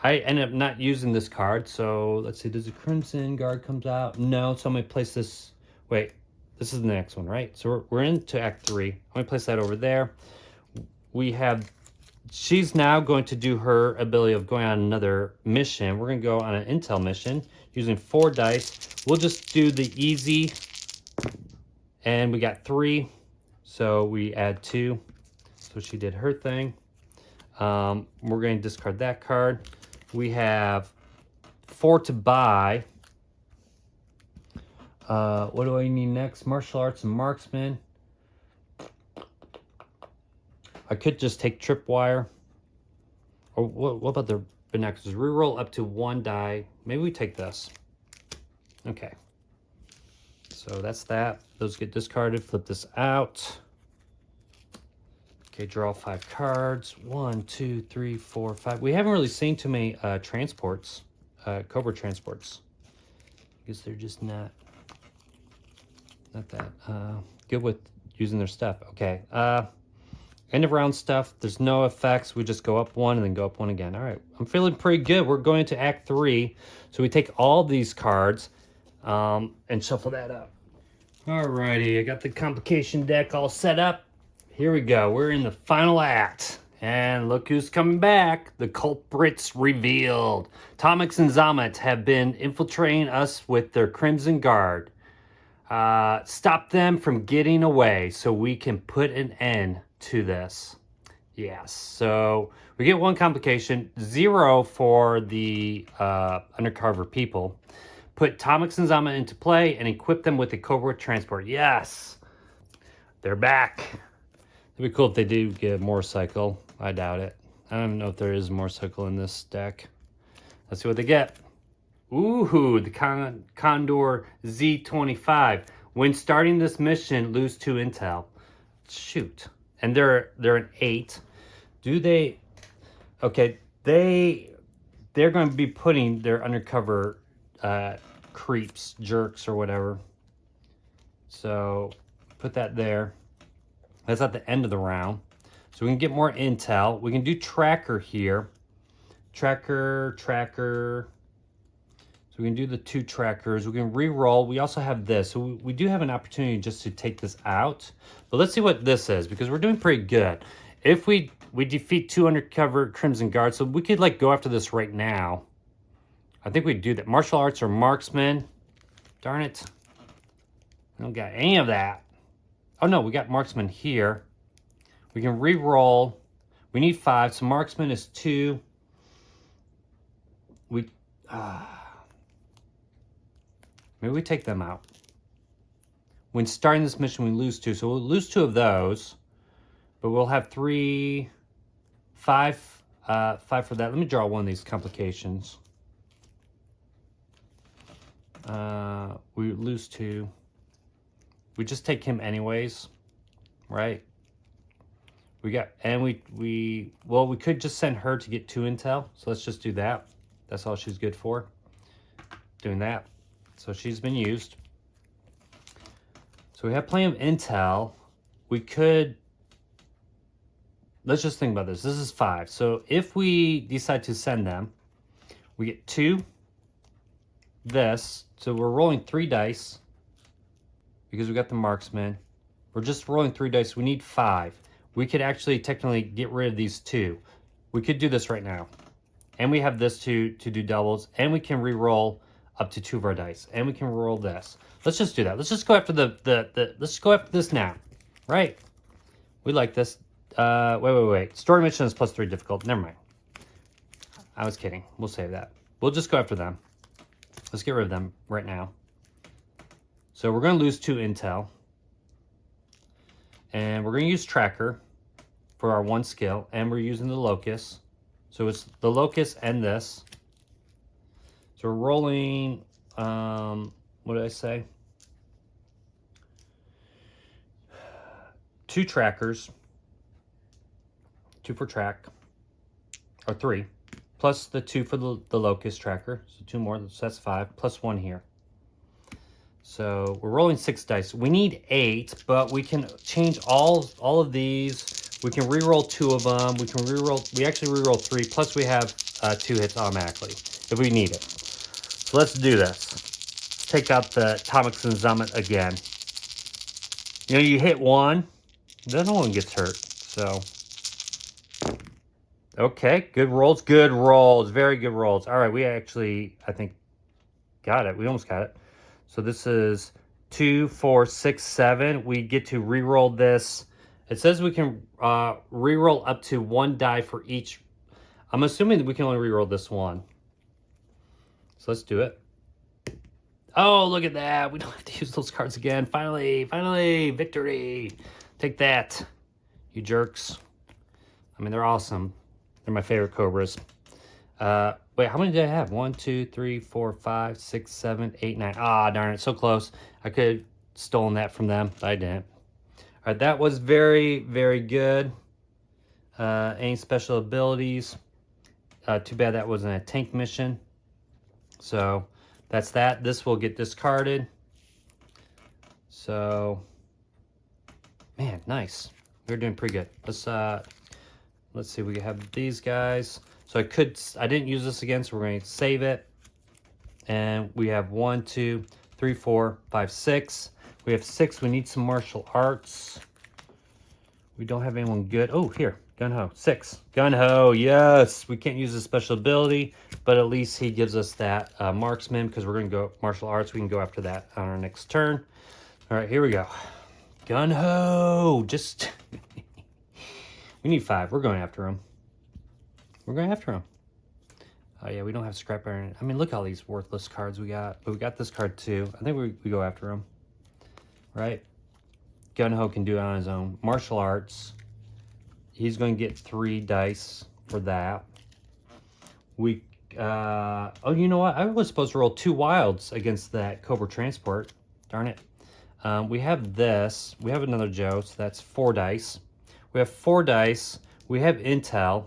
I end up not using this card. So let's see, does the Crimson Guard comes out? No, so I'm going to place this. Wait, this is the next one, right? So we're into Act 3. I'm going to place that over there. We have, she's now going to do her ability of going on another mission. We're going to go on an intel mission using 4 dice. We'll just do the easy. And we got 3. So we add 2. So she did her thing. We're going to discard that card. We have 4 to buy. What do I need next? Martial arts and marksman. I could just take tripwire. Or what about the binoculars? Reroll up to 1 die. Maybe we take this. Okay. So that's that. Those get discarded. Flip this out. Okay, draw 5 cards. 1, 2, 3, 4, 5. We haven't really seen too many transports, Cobra transports, because they're just not that good with using their stuff. Okay, end of round stuff. There's no effects. We just go up 1 and then go up 1 again. All right, I'm feeling pretty good. We're going to Act 3, so we take all these cards and shuffle that up. Alrighty, I got the complication deck all set up. Here we go. We're in the final act. And look who's coming back. The culprits revealed. Tomix and Zamet have been infiltrating us with their Crimson Guard. Stop them from getting away so we can put an end to this. Yes, so we get 1 complication, 0 for the undercover people. Put Tomix and Zamet into play and equip them with the Cobra transport. Yes, they're back. It'd be cool if they do get a motorcycle. I doubt it. I don't know if there is a motorcycle in this deck. Let's see what they get. Ooh, the Condor Z25. When starting this mission, lose 2 intel. Shoot. And they're an 8. Do they? Okay, they're going to be putting their undercover creeps, jerks, or whatever. So put that there. That's at the end of the round. So we can get more intel. We can do tracker here. Tracker. So we can do the 2 trackers. We can re-roll. We also have this. So we do have an opportunity just to take this out. But let's see what this is, because we're doing pretty good. If we defeat 2 undercover Crimson Guards, so we could like go after this right now. I think we'd do that. Martial arts or marksman. Darn it. We don't got any of that. Oh no, we got marksman here. We can re-roll. We need 5, so marksman is 2. Maybe we take them out. When starting this mission, we lose 2. So we'll lose 2 of those. But we'll have 5 for that. Let me draw one of these complications. We lose 2. We just take him anyways, right? We got, and we could just send her to get 2 intel. So let's just do that. That's all she's good for. Doing that. So she's been used. So we have plenty of intel. We could, let's just think about this. This is 5. So if we decide to send them, we get 2, this. So we're rolling 3 dice because we got the marksman. We're just rolling 3 dice. We need 5. We could actually technically get rid of these 2. We could do this right now. And we have this to do doubles. And we can re-roll up to 2 of our dice. And we can roll this. Let's just do that. Let's just go after let's go after this now. Right? We like this. Wait. Story mission is +3 difficult. Never mind. I was kidding. We'll save that. We'll just go after them. Let's get rid of them right now. So we're going to lose 2 intel. And we're going to use tracker for our 1 skill. And we're using the locust. So it's the locust and this. So we're rolling, what did I say? 2 trackers. 2 for track. Or 3. Plus the 2 for the locust tracker. So 2 more, so that's 5. Plus 1 here. So we're rolling 6 dice. We need 8, but we can change all of these. We can re-roll 2 of them. We can re-roll, we actually re-roll 3. Plus we have 2 hits automatically if we need it. So let's do this. Take out the Tomix and Zummit again. You know, you hit 1, then no one gets hurt. So, okay, good rolls, very good rolls. All right, we actually, I think, got it. We almost got it. So this is 2, 4, 6, 7. We get to re-roll this. It says we can re-roll up to 1 die for each. I'm assuming that we can only re-roll this one. So let's do it. Oh, look at that. We don't have to use those cards again. Finally, victory. Take that, you jerks. I mean, they're awesome. They're my favorite Cobras. Wait, how many did I have? 1, 2, 3, 4, 5, 6, 7, 8, 9. Ah, darn it, so close. I could have stolen that from them, but I didn't. All right, that was very, very good. Any special abilities? Too bad that wasn't a tank mission. So that's that. This will get discarded. So, man, nice. We're doing pretty good. Let's see. We have these guys. So I didn't use this again, so we're going to save it. And we have 1, 2, 3, 4, 5, 6. We have 6. We need some martial arts. We don't have anyone good. Oh, here. Gun-Ho. 6. Gun-Ho. Yes. We can't use a special ability, but at least he gives us that marksman because we're going to go martial arts. We can go after that on our next turn. All right, here we go. Gun-Ho. Just... we need 5. We're going after him. We're going after him. Oh, yeah, we don't have Scrap Iron. I mean, look at all these worthless cards we got. But we got this card, too. I think we go after him. Right? Gun-Ho can do it on his own. Martial arts. He's going to get 3 dice for that. We, oh, you know what? I was supposed to roll 2 wilds against that Cobra Transport. Darn it. We have this. We have another Joe, so that's 4 dice. We have 4 dice. We have intel.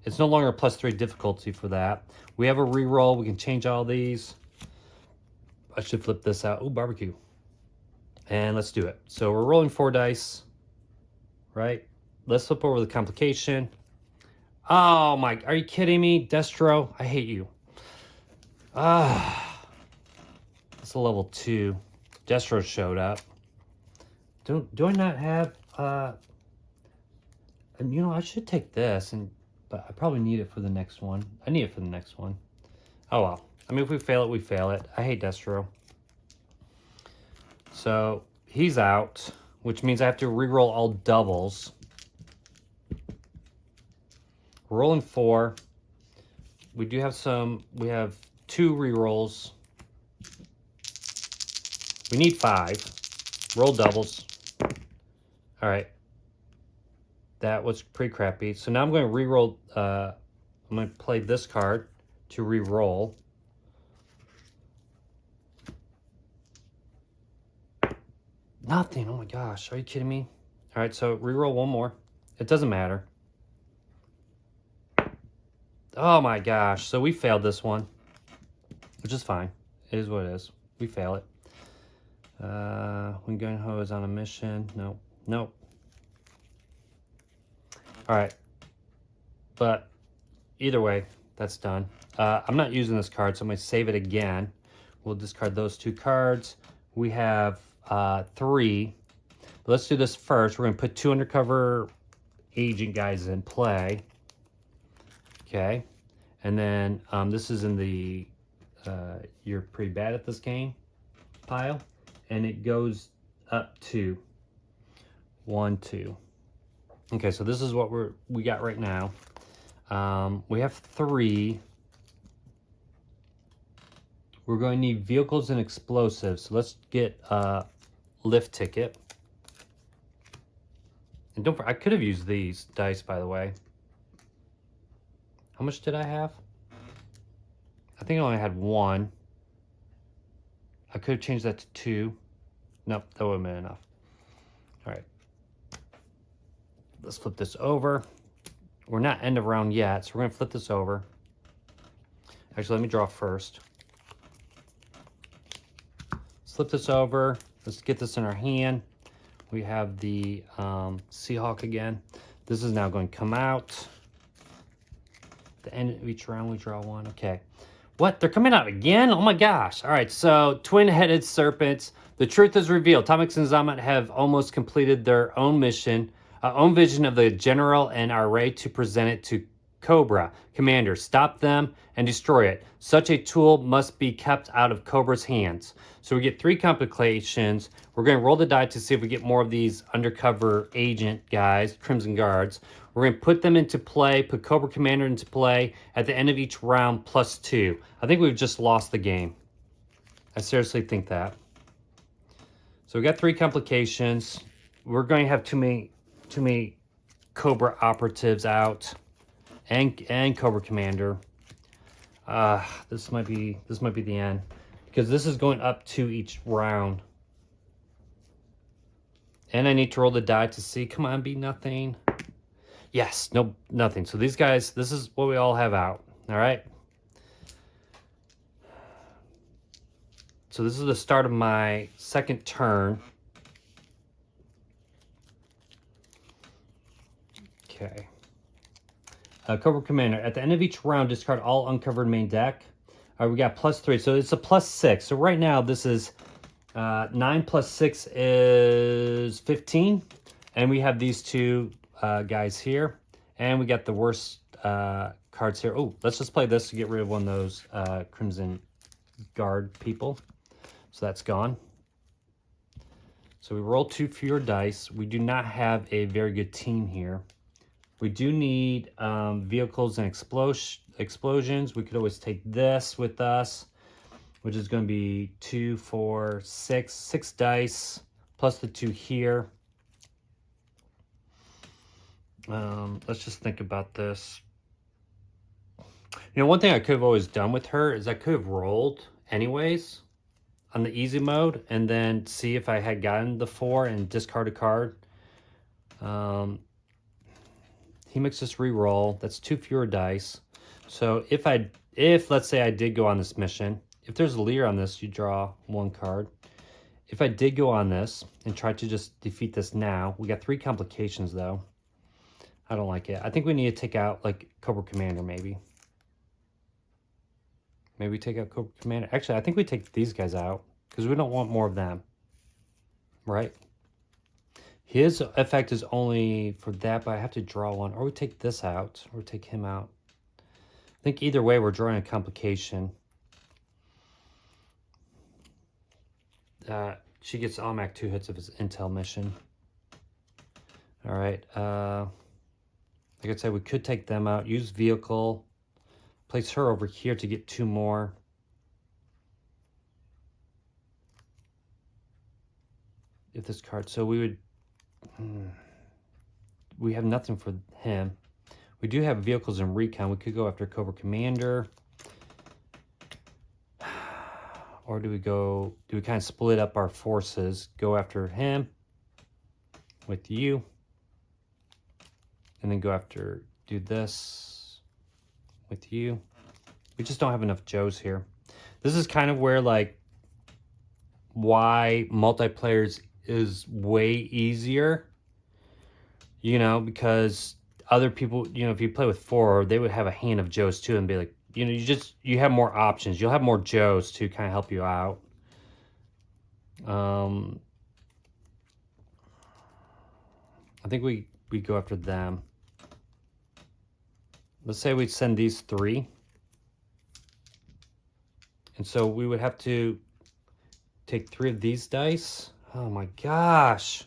It's no longer a +3 difficulty for that. We have a reroll. We can change all these. I should flip this out. Oh, barbecue. And let's do it. So we're rolling 4 dice, right? Let's flip over the complication. Oh my, are you kidding me? Destro, I hate you. Ah, It's a level 2. Destro showed up. Do I not have and you know, I should take this, but I probably need it for the next one. I need it for the next one. Oh well. I mean, if we fail it, we fail it. I hate Destro. So he's out, which means I have to reroll all doubles. We're rolling 4. We do have we have 2 rerolls. We need 5. Roll doubles. All right. That was pretty crappy. So now I'm going to reroll. I'm going to play this card to reroll. Nothing. Oh my gosh. Are you kidding me? All right. So reroll one more. It doesn't matter. Oh my gosh. So we failed this one, which is fine. It is what it is. We fail it. When Gung-Ho is on a mission. Nope. Nope. All right. But either way, that's done. I'm not using this card, so I'm going to save it again. We'll discard those 2 cards. We have 3. But let's do this first. We're going to put 2 undercover agent guys in play. Okay. And then this is in the you're pretty bad at this game pile. And it goes up to 1, 2. Okay, so this is what we got right now. We have 3. We're going to need vehicles and explosives. So let's get a lift ticket. And don't forget, I could have used these dice, by the way. How much did I have? I think I only had 1. I could have changed that to 2. Nope, that would have been enough. All right. Let's flip this over. We're not end of round yet, so we're going to flip this over. Actually, let me draw first. Flip this over. Let's get this in our hand. We have the Seahawk again. This is now going to come out. The end of each round, we draw 1. Okay. What? They're coming out again? Oh my gosh. All right, so twin-headed serpents. The truth is revealed. Tomix and Zamet have almost completed their own mission, own vision of the general, and are ready to present it to Cobra. Commander, stop them and destroy it. Such a tool must be kept out of Cobra's hands. So we get 3 complications. We're going to roll the die to see if we get more of these undercover agent guys, Crimson Guards. We're going to put them into play, put Cobra Commander into play at the end of each round +2. I think we've just lost the game. I seriously think that. So we got 3 complications. We're going to have too many Cobra operatives out, and Cobra Commander. This might be the end, because this is going up 2 each round. And I need to roll the die to see. Come on, be nothing. Yes, no, nothing. So these guys, this is what we all have out. All right. So this is the start of my second turn. Okay. Cobra Commander. At the end of each round, discard all uncovered main deck. All right, we got +3. So it's a +6. So right now, this is 9 + 6 is 15. And we have these 2 guys here. And we got the worst cards here. Oh, let's just play this to get rid of one of those Crimson Guard people. So that's gone. So we roll 2 fewer dice. We do not have a very good team here. We do need vehicles and explosions. We could always take this with us, which is going to be 2, 4, 6 dice, plus the 2 here. Let's just think about this. You know, one thing I could have always done with her is I could have rolled anyways on the easy mode and then see if I had gotten the 4 and discard a card. He makes us re-roll. That's 2 fewer dice. So if let's say I did go on this mission, if there's a leader on this, you draw 1 card. If I did go on this and try to just defeat this now, we got 3 complications though. I don't like it. I think we need to take out like Cobra Commander maybe. Maybe take out Cobra Commander. Actually, I think we take these guys out. because we don't want more of them, right? His effect is only for that, but I have to draw one. Or we take this out, or take him out. I think either way, we're drawing a complication. She gets automatic 2 hits of his intel mission. All right. Like I said, we could take them out. Use vehicle. Place her over here to get 2 more. If this card, so we would. We have nothing for him. We do have vehicles in recon. We could go after Cobra Commander. Or do we kind of split up our forces? Go after him with you. And then go after, do this with you. We just don't have enough Joes here. This is kind of where, like, why multiplayers is way easier. You know, because other people, you know, if you play with 4, they would have a hand of Joes too and be like, you know, you have more options. You'll have more Joes to kind of help you out. I think we go after them. Let's say we send these 3. And so we would have to take 3 of these dice. Oh my gosh.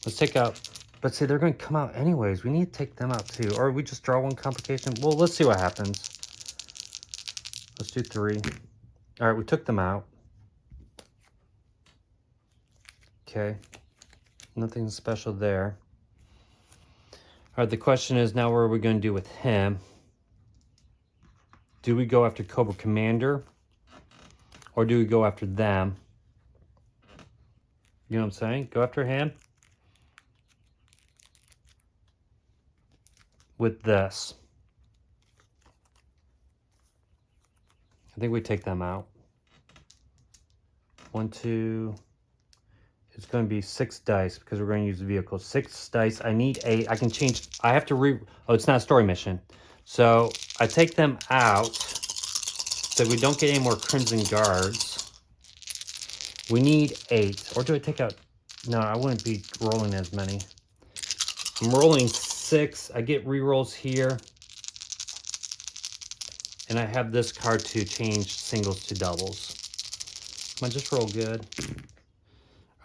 Let's take out, but see, they're going to come out anyways. We need to take them out too. Or we just draw 1 complication. Well, let's see what happens. Let's do 3. All right, we took them out. Okay. Nothing special there. All right, the question is now what are we going to do with him? Do we go after Cobra Commander? Or do we go after them? You know what I'm saying? Go after him. With this. I think we take them out. 1, 2. It's going to be 6 dice because we're going to use the vehicle. 6 dice. I need 8. I can change. I have to oh, it's not a story mission. So I take them out so we don't get any more Crimson Guards. We need 8. Or do I take out? No, I wouldn't be rolling as many. I'm rolling 6. I get rerolls here. And I have this card to change singles to doubles. Come on, just roll good.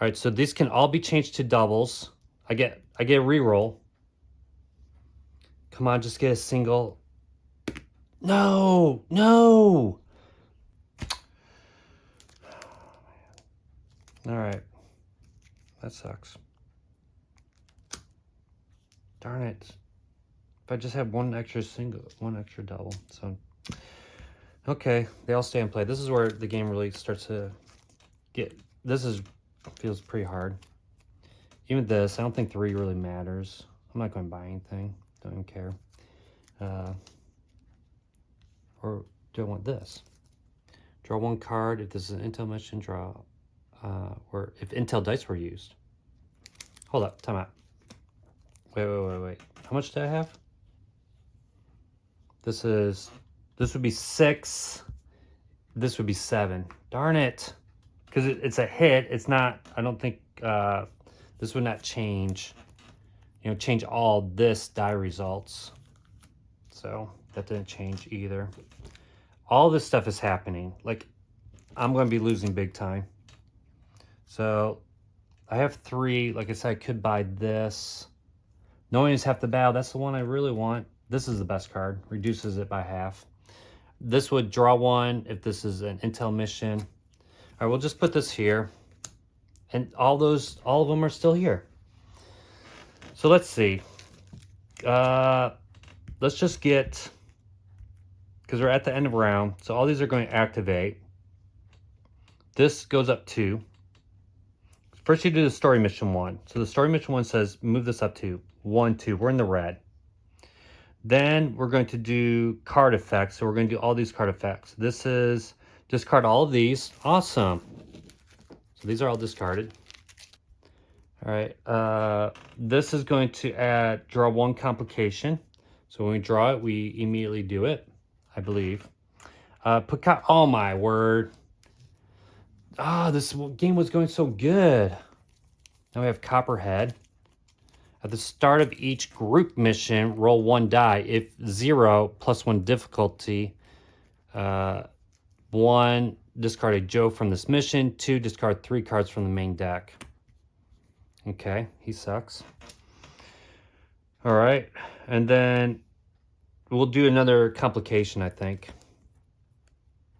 All right, so these can all be changed to doubles. I get a reroll. Come on, just get a single. No, no. All right, that sucks. Darn it. If I just have 1 extra single, 1 extra double, so. Okay, they all stay in play. This is where the game really starts to get, feels pretty hard. Even this, I don't think 3 really matters. I'm not going to buy anything. Don't even care. Or do I want this? Draw 1 card. If this is an intel mission, draw. Or if intel dice were used. Hold up, time out. Wait. How much do I have? This would be 6. This would be 7. Darn it. Because it's a hit. It's not, I don't think, this would not change, change all this die results. So that didn't change either. All this stuff is happening. Like, I'm going to be losing big time. So I have 3. Like I said, I could buy this. Knowing is half the battle. That's the one I really want. This is the best card. Reduces it by half. This would draw 1 if this is an intel mission. All right, we'll just put this here. And all of them are still here. So let's see. Let's just get, because we're at the end of round, so all these are going to activate. This goes up 2. First you do the story mission 1. So the story mission 1 says move this up to 1, 2. We're in the red. Then we're going to do card effects. So we're going to do all these card effects. This is discard all of these. Awesome. So these are all discarded. All right. This is going to draw 1 complication. So when we draw it, we immediately do it, I believe. Oh my word. Ah, this game was going so good. Now we have Copperhead. At the start of each group mission, roll 1 die. If 0, +1 difficulty. 1, discard a Joe from this mission. 2, discard 3 cards from the main deck. Okay, he sucks. All right, and then we'll do another complication, I think.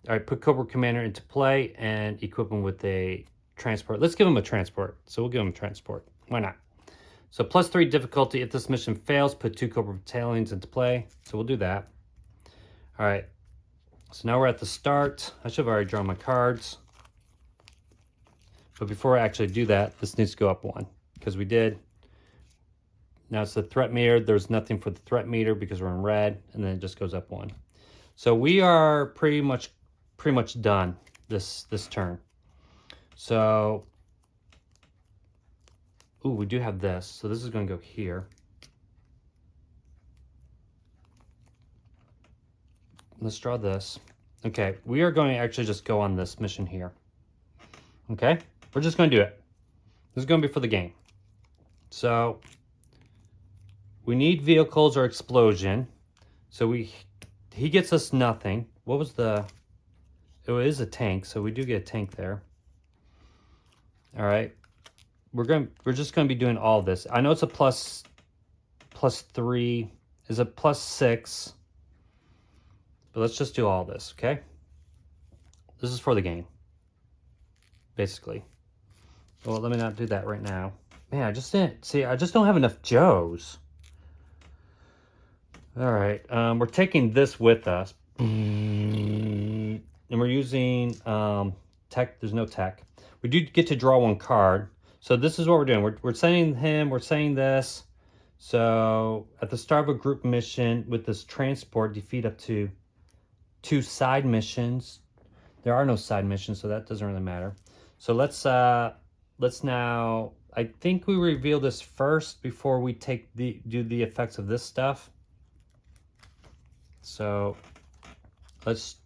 All right, put Cobra Commander into play and equip him with a transport. Let's give him a transport. So we'll give him a transport. Why not? So +3 difficulty. If this mission fails, put 2 Cobra Battalions into play. So we'll do that. All right. So now we're at the start. I should have already drawn my cards. But before I actually do that, this needs to go up 1 because we did. Now it's the threat meter. There's nothing for the threat meter because we're in red, and then it just goes up 1. So we are pretty much done this turn. So, ooh, we do have this. So this is going to go here. Let's draw this. Okay, we are going to actually just go on this mission here. Okay, we're just going to do it. This is going to be for the game. So we need vehicles or explosion. So he gets us nothing. What was the... Oh, it is a tank, so we do get a tank there. All right. We're just gonna be doing all this. I know it's a plus 3, is a +6. But let's just do all this, okay? This is for the game. Basically. Well, let me not do that right now. Man, I just don't have enough Joes. All right, we're taking this with us. And we're using tech. There's no tech. We do get to draw 1 card. So this is what we're doing. We're sending him. We're saying this. So at the start of a group mission with this transport, defeat up to 2 side missions. There are no side missions, so that doesn't really matter. So let's now. I think we reveal this first before we do the effects of this stuff. So let's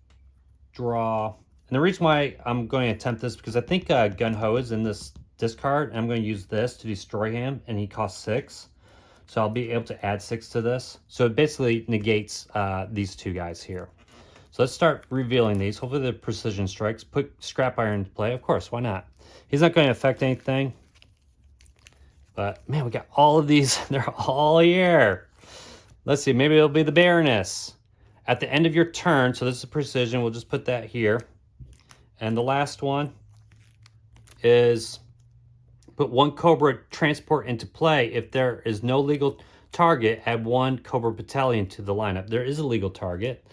draw. And the reason why I'm going to attempt this because I think Gun Ho is in this discard, and I'm going to use this to destroy him, and he costs 6. So I'll be able to add 6 to this. So it basically negates these 2 guys here. So let's start revealing these. Hopefully the precision strikes. Put Scrap Iron into play. Of course, why not? He's not going to affect anything. But man, we got all of these. They're all here. Let's see. Maybe it'll be the Baroness. At the end of your turn, so this is precision, we'll just put that here. And the last one is put 1 Cobra transport into play. If there is no legal target, add 1 Cobra battalion to the lineup. There is a legal target.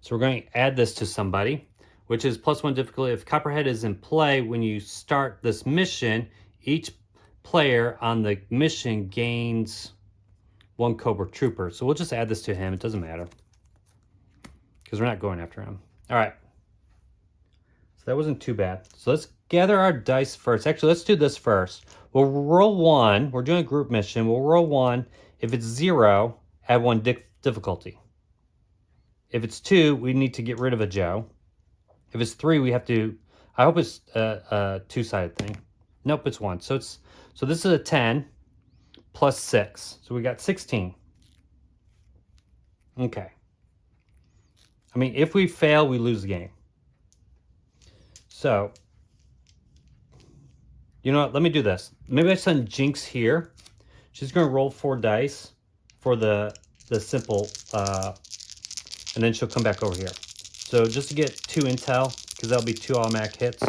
So we're going to add this to somebody, which is +1 difficulty. If Copperhead is in play when you start this mission, each player on the mission gains 1 Cobra trooper. So we'll just add this to him. It doesn't matter because we're not going after him. All right. So that wasn't too bad. So let's gather our dice first. Actually, let's do this first. We'll roll 1. We're doing a group mission. We'll roll 1. If it's 0, add 1 difficulty. If it's 2, we need to get rid of a Joe. If it's 3, we have to... I hope it's a 2-sided thing. Nope, it's 1. So this is a 10 plus 6. So we got 16. Okay. I mean, if we fail, we lose the game. So, you know what? Let me do this. Maybe I send Jinx here. She's going to roll 4 dice for the simple, and then she'll come back over here. So just to get 2 intel, because that'll be 2 automatic hits.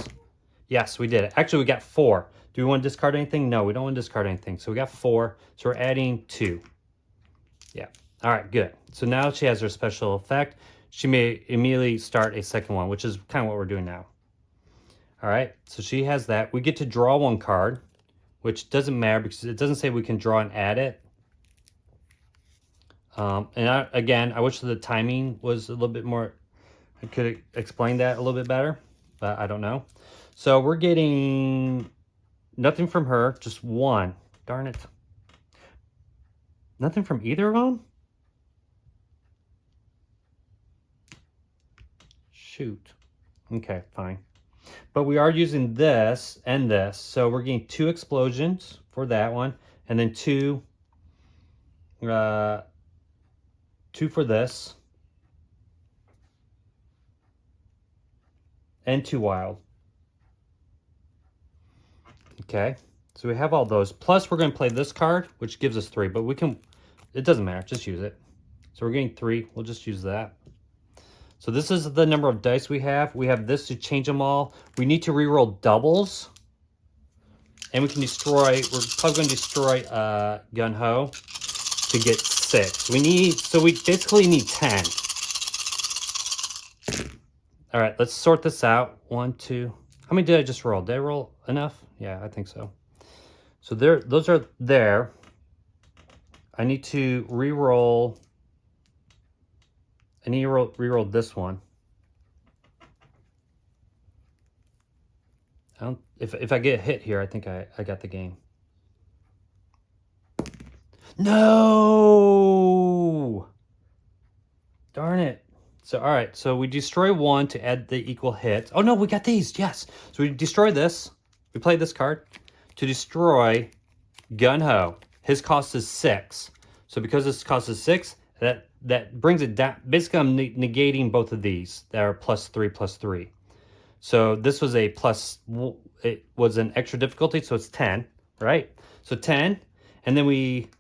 Yes, we did it. Actually, we got 4. Do we want to discard anything? No, we don't want to discard anything. So we got 4. So we're adding 2. Yeah. All right, good. So now she has her special effect. She may immediately start a second one, which is kind of what we're doing now. All right, so she has that. We get to draw 1 card, which doesn't matter because it doesn't say we can draw and add it. Again, I wish the timing was a little bit more, I could explain that a little bit better, but I don't know. So we're getting nothing from her, just 1. Darn it. Nothing from either of them? Shoot. Okay, fine. But we are using this and this, so we're getting 2 explosions for that one, and then 2 for this, and 2 wild. Okay, so we have all those. Plus, we're going to play this card, which gives us 3, but we can, it doesn't matter, just use it. So we're getting 3, we'll just use that. So this is the number of dice we have. We have this to change them all. We need to reroll doubles. And we can destroy, we're probably going to destroy Gun Ho to get 6. So we basically need 10. All right, let's sort this out. 1, 2. How many did I just roll? Did I roll enough? Yeah, I think so. So those are there. I need to re-roll. I need to re-roll this one. If I get hit here, I think I got the game. No! Darn it. So, all right, so we destroy 1 to add the equal hit. Oh, no, we got these, yes. So we destroy this. We play this card to destroy Gun Ho. His cost is 6. So because this cost is 6, that brings it down. Basically, I'm negating both of these that are +3/+3. So this was a plus, it was an extra difficulty, so it's 10, right? So 10, and then we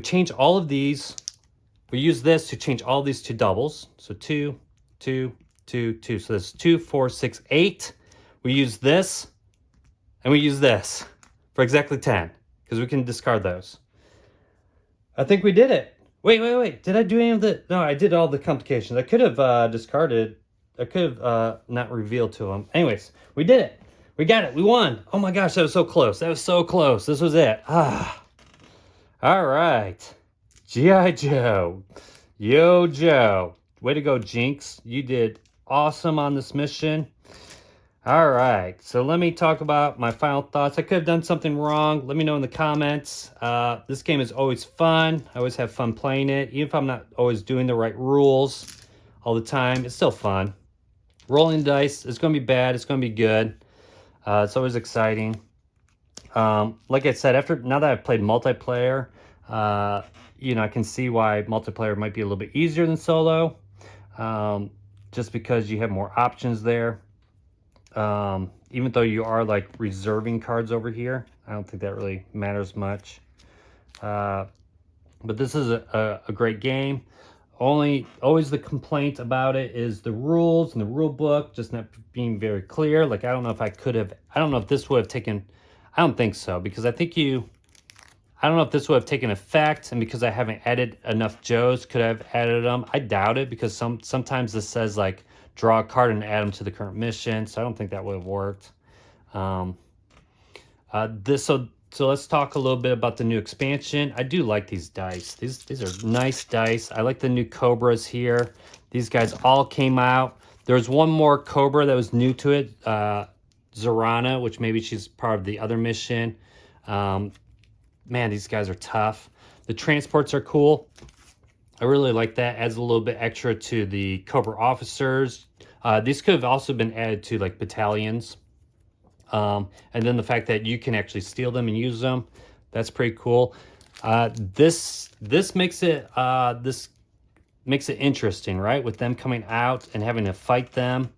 change all of these. We use this to change all these to doubles. So 2, 2, 2, 2. So that's 2, 4, 6, 8. We use this, and we use this for exactly 10, because we can discard those. I think we did it. Wait. Did I do any of the... No, I did all the complications. I could have discarded... I could have not revealed to them. Anyways, we did it. We got it. We won. Oh my gosh, that was so close. That was so close. This was it. All right. G.I. Joe. Yo, Joe. Way to go, Jinx. You did awesome on this mission. All right. So let me talk about my final thoughts. I could have done something wrong. Let me know in the comments. This game is always fun. I always have fun playing it. Even if I'm not always doing the right rules all the time, it's still fun. Rolling dice, it's going to be bad. It's going to be good. It's always exciting. Like I said, now that I've played multiplayer, I can see why multiplayer might be a little bit easier than solo, just because you have more options there. Even though you are like reserving cards over here, I don't think that really matters much. But this is a great game. Always the complaint about it is the rules and the rule book just not being very clear. Like, I don't know if this would have taken, I don't think so, because I don't know if this would have taken effect, and because I haven't added enough Joes, could I have added them? I doubt it, because sometimes this says like draw a card and add them to the current mission, so I don't think that would have worked. So let's talk a little bit about the new expansion. I do like these dice. These are nice dice. I like the new Cobras here. These guys all came out. There's one more Cobra that was new to it, Zorana, which maybe she's part of the other mission. Man, these guys are tough. The transports are cool. I really like that. Adds a little bit extra to the Cobra officers. These could have also been added to like battalions. And then the fact that you can actually steal them and use them, that's pretty cool. This makes it interesting, right? With them coming out and having to fight them,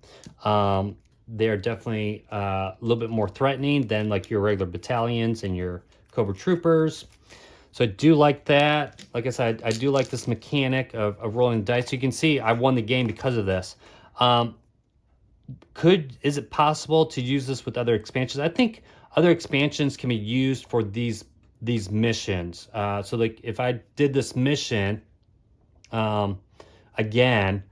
they're definitely a little bit more threatening than like your regular battalions and your Cobra troopers. So I do like that. Like I said, I do like this mechanic of rolling dice. You can see I won the game because of this. Is it possible to use this with other expansions? I think other expansions can be used for these missions. So like if I did this mission again,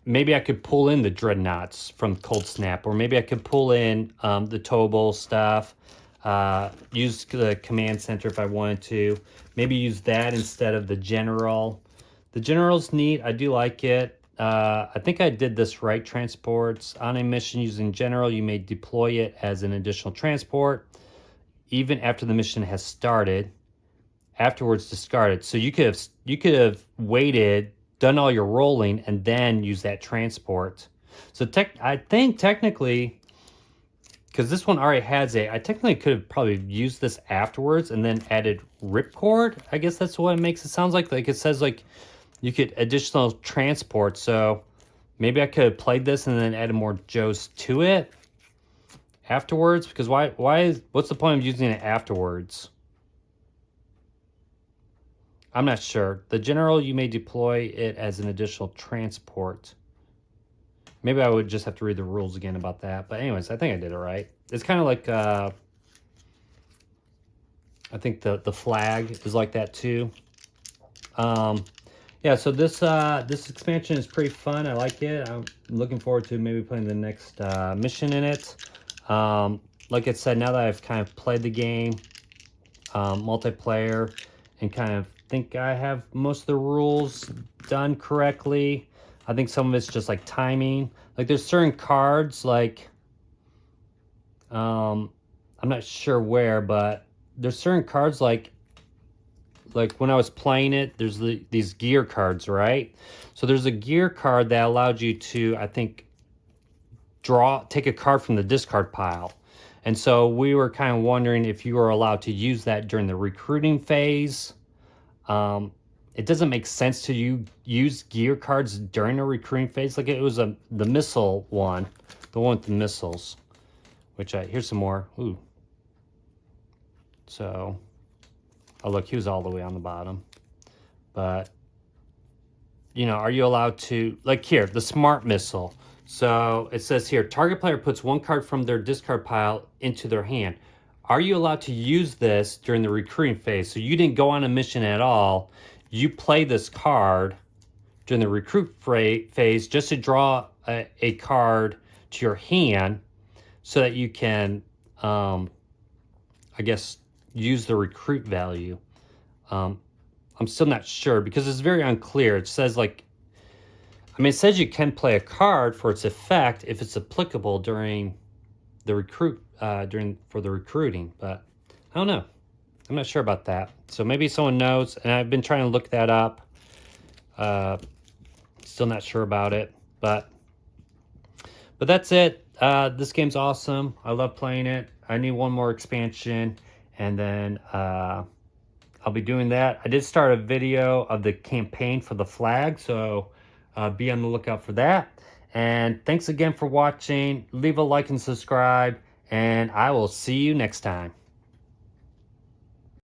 maybe I could pull in the Dreadnoughts from Cold Snap, or maybe I could pull in the Tobal stuff, use the command center if I wanted to. Maybe use that instead of the General. The General's neat. I do like it. I think I did this right. Transports. On a mission using General, you may deploy it as an additional transport, even after the mission has started. Afterwards, discard it. So you could have waited, done all your rolling, and then use that transport. So I think technically, because this one already has I technically could have probably used this afterwards and then added ripcord. I guess that's what it makes it sounds like. Like it says like you could additional transport. So maybe I could have played this and then added more Joes to it afterwards. Because what's the point of using it afterwards? I'm not sure. The general, you may deploy it as an additional transport. Maybe I would just have to read the rules again about that. But anyways, I think I did it right. It's kind of like, I think the flag is like that too. Yeah, so this expansion is pretty fun. I like it. I'm looking forward to maybe playing the next mission in it. Like I said, now that I've kind of played the game, multiplayer, and kind of think I have most of the rules done correctly. I think some of it's just like timing. Like there's certain cards, like I'm not sure where, but there's certain cards like when I was playing it, there's these gear cards, right? So there's a gear card that allowed you to, I think, take a card from the discard pile. And so we were kind of wondering if you were allowed to use that during the recruiting phase. It doesn't make sense to use gear cards during a recruiting phase. Like it was the missile one, the one with the missiles, which here's some more. Ooh. So, oh look, he was all the way on the bottom. But, you know, are you allowed to, like here, the smart missile. So it says here, target player puts one card from their discard pile into their hand. Are you allowed to use this during the recruiting phase? So you didn't go on a mission at all. You play this card during the recruit phase just to draw a card to your hand so that you can, I guess, use the recruit value. I'm still not sure because it's very unclear. It says like, I mean, it says you can play a card for its effect if it's applicable during the for the recruiting, but I don't know. I'm not sure about that. So maybe someone knows, and I've been trying to look that up. Still not sure about it, but that's it. This game's awesome. I love playing it. I need one more expansion, and then I'll be doing that. I did start a video of the campaign for the flag, so be on the lookout for that. And thanks again for watching. Leave a like and subscribe, and I will see you next time.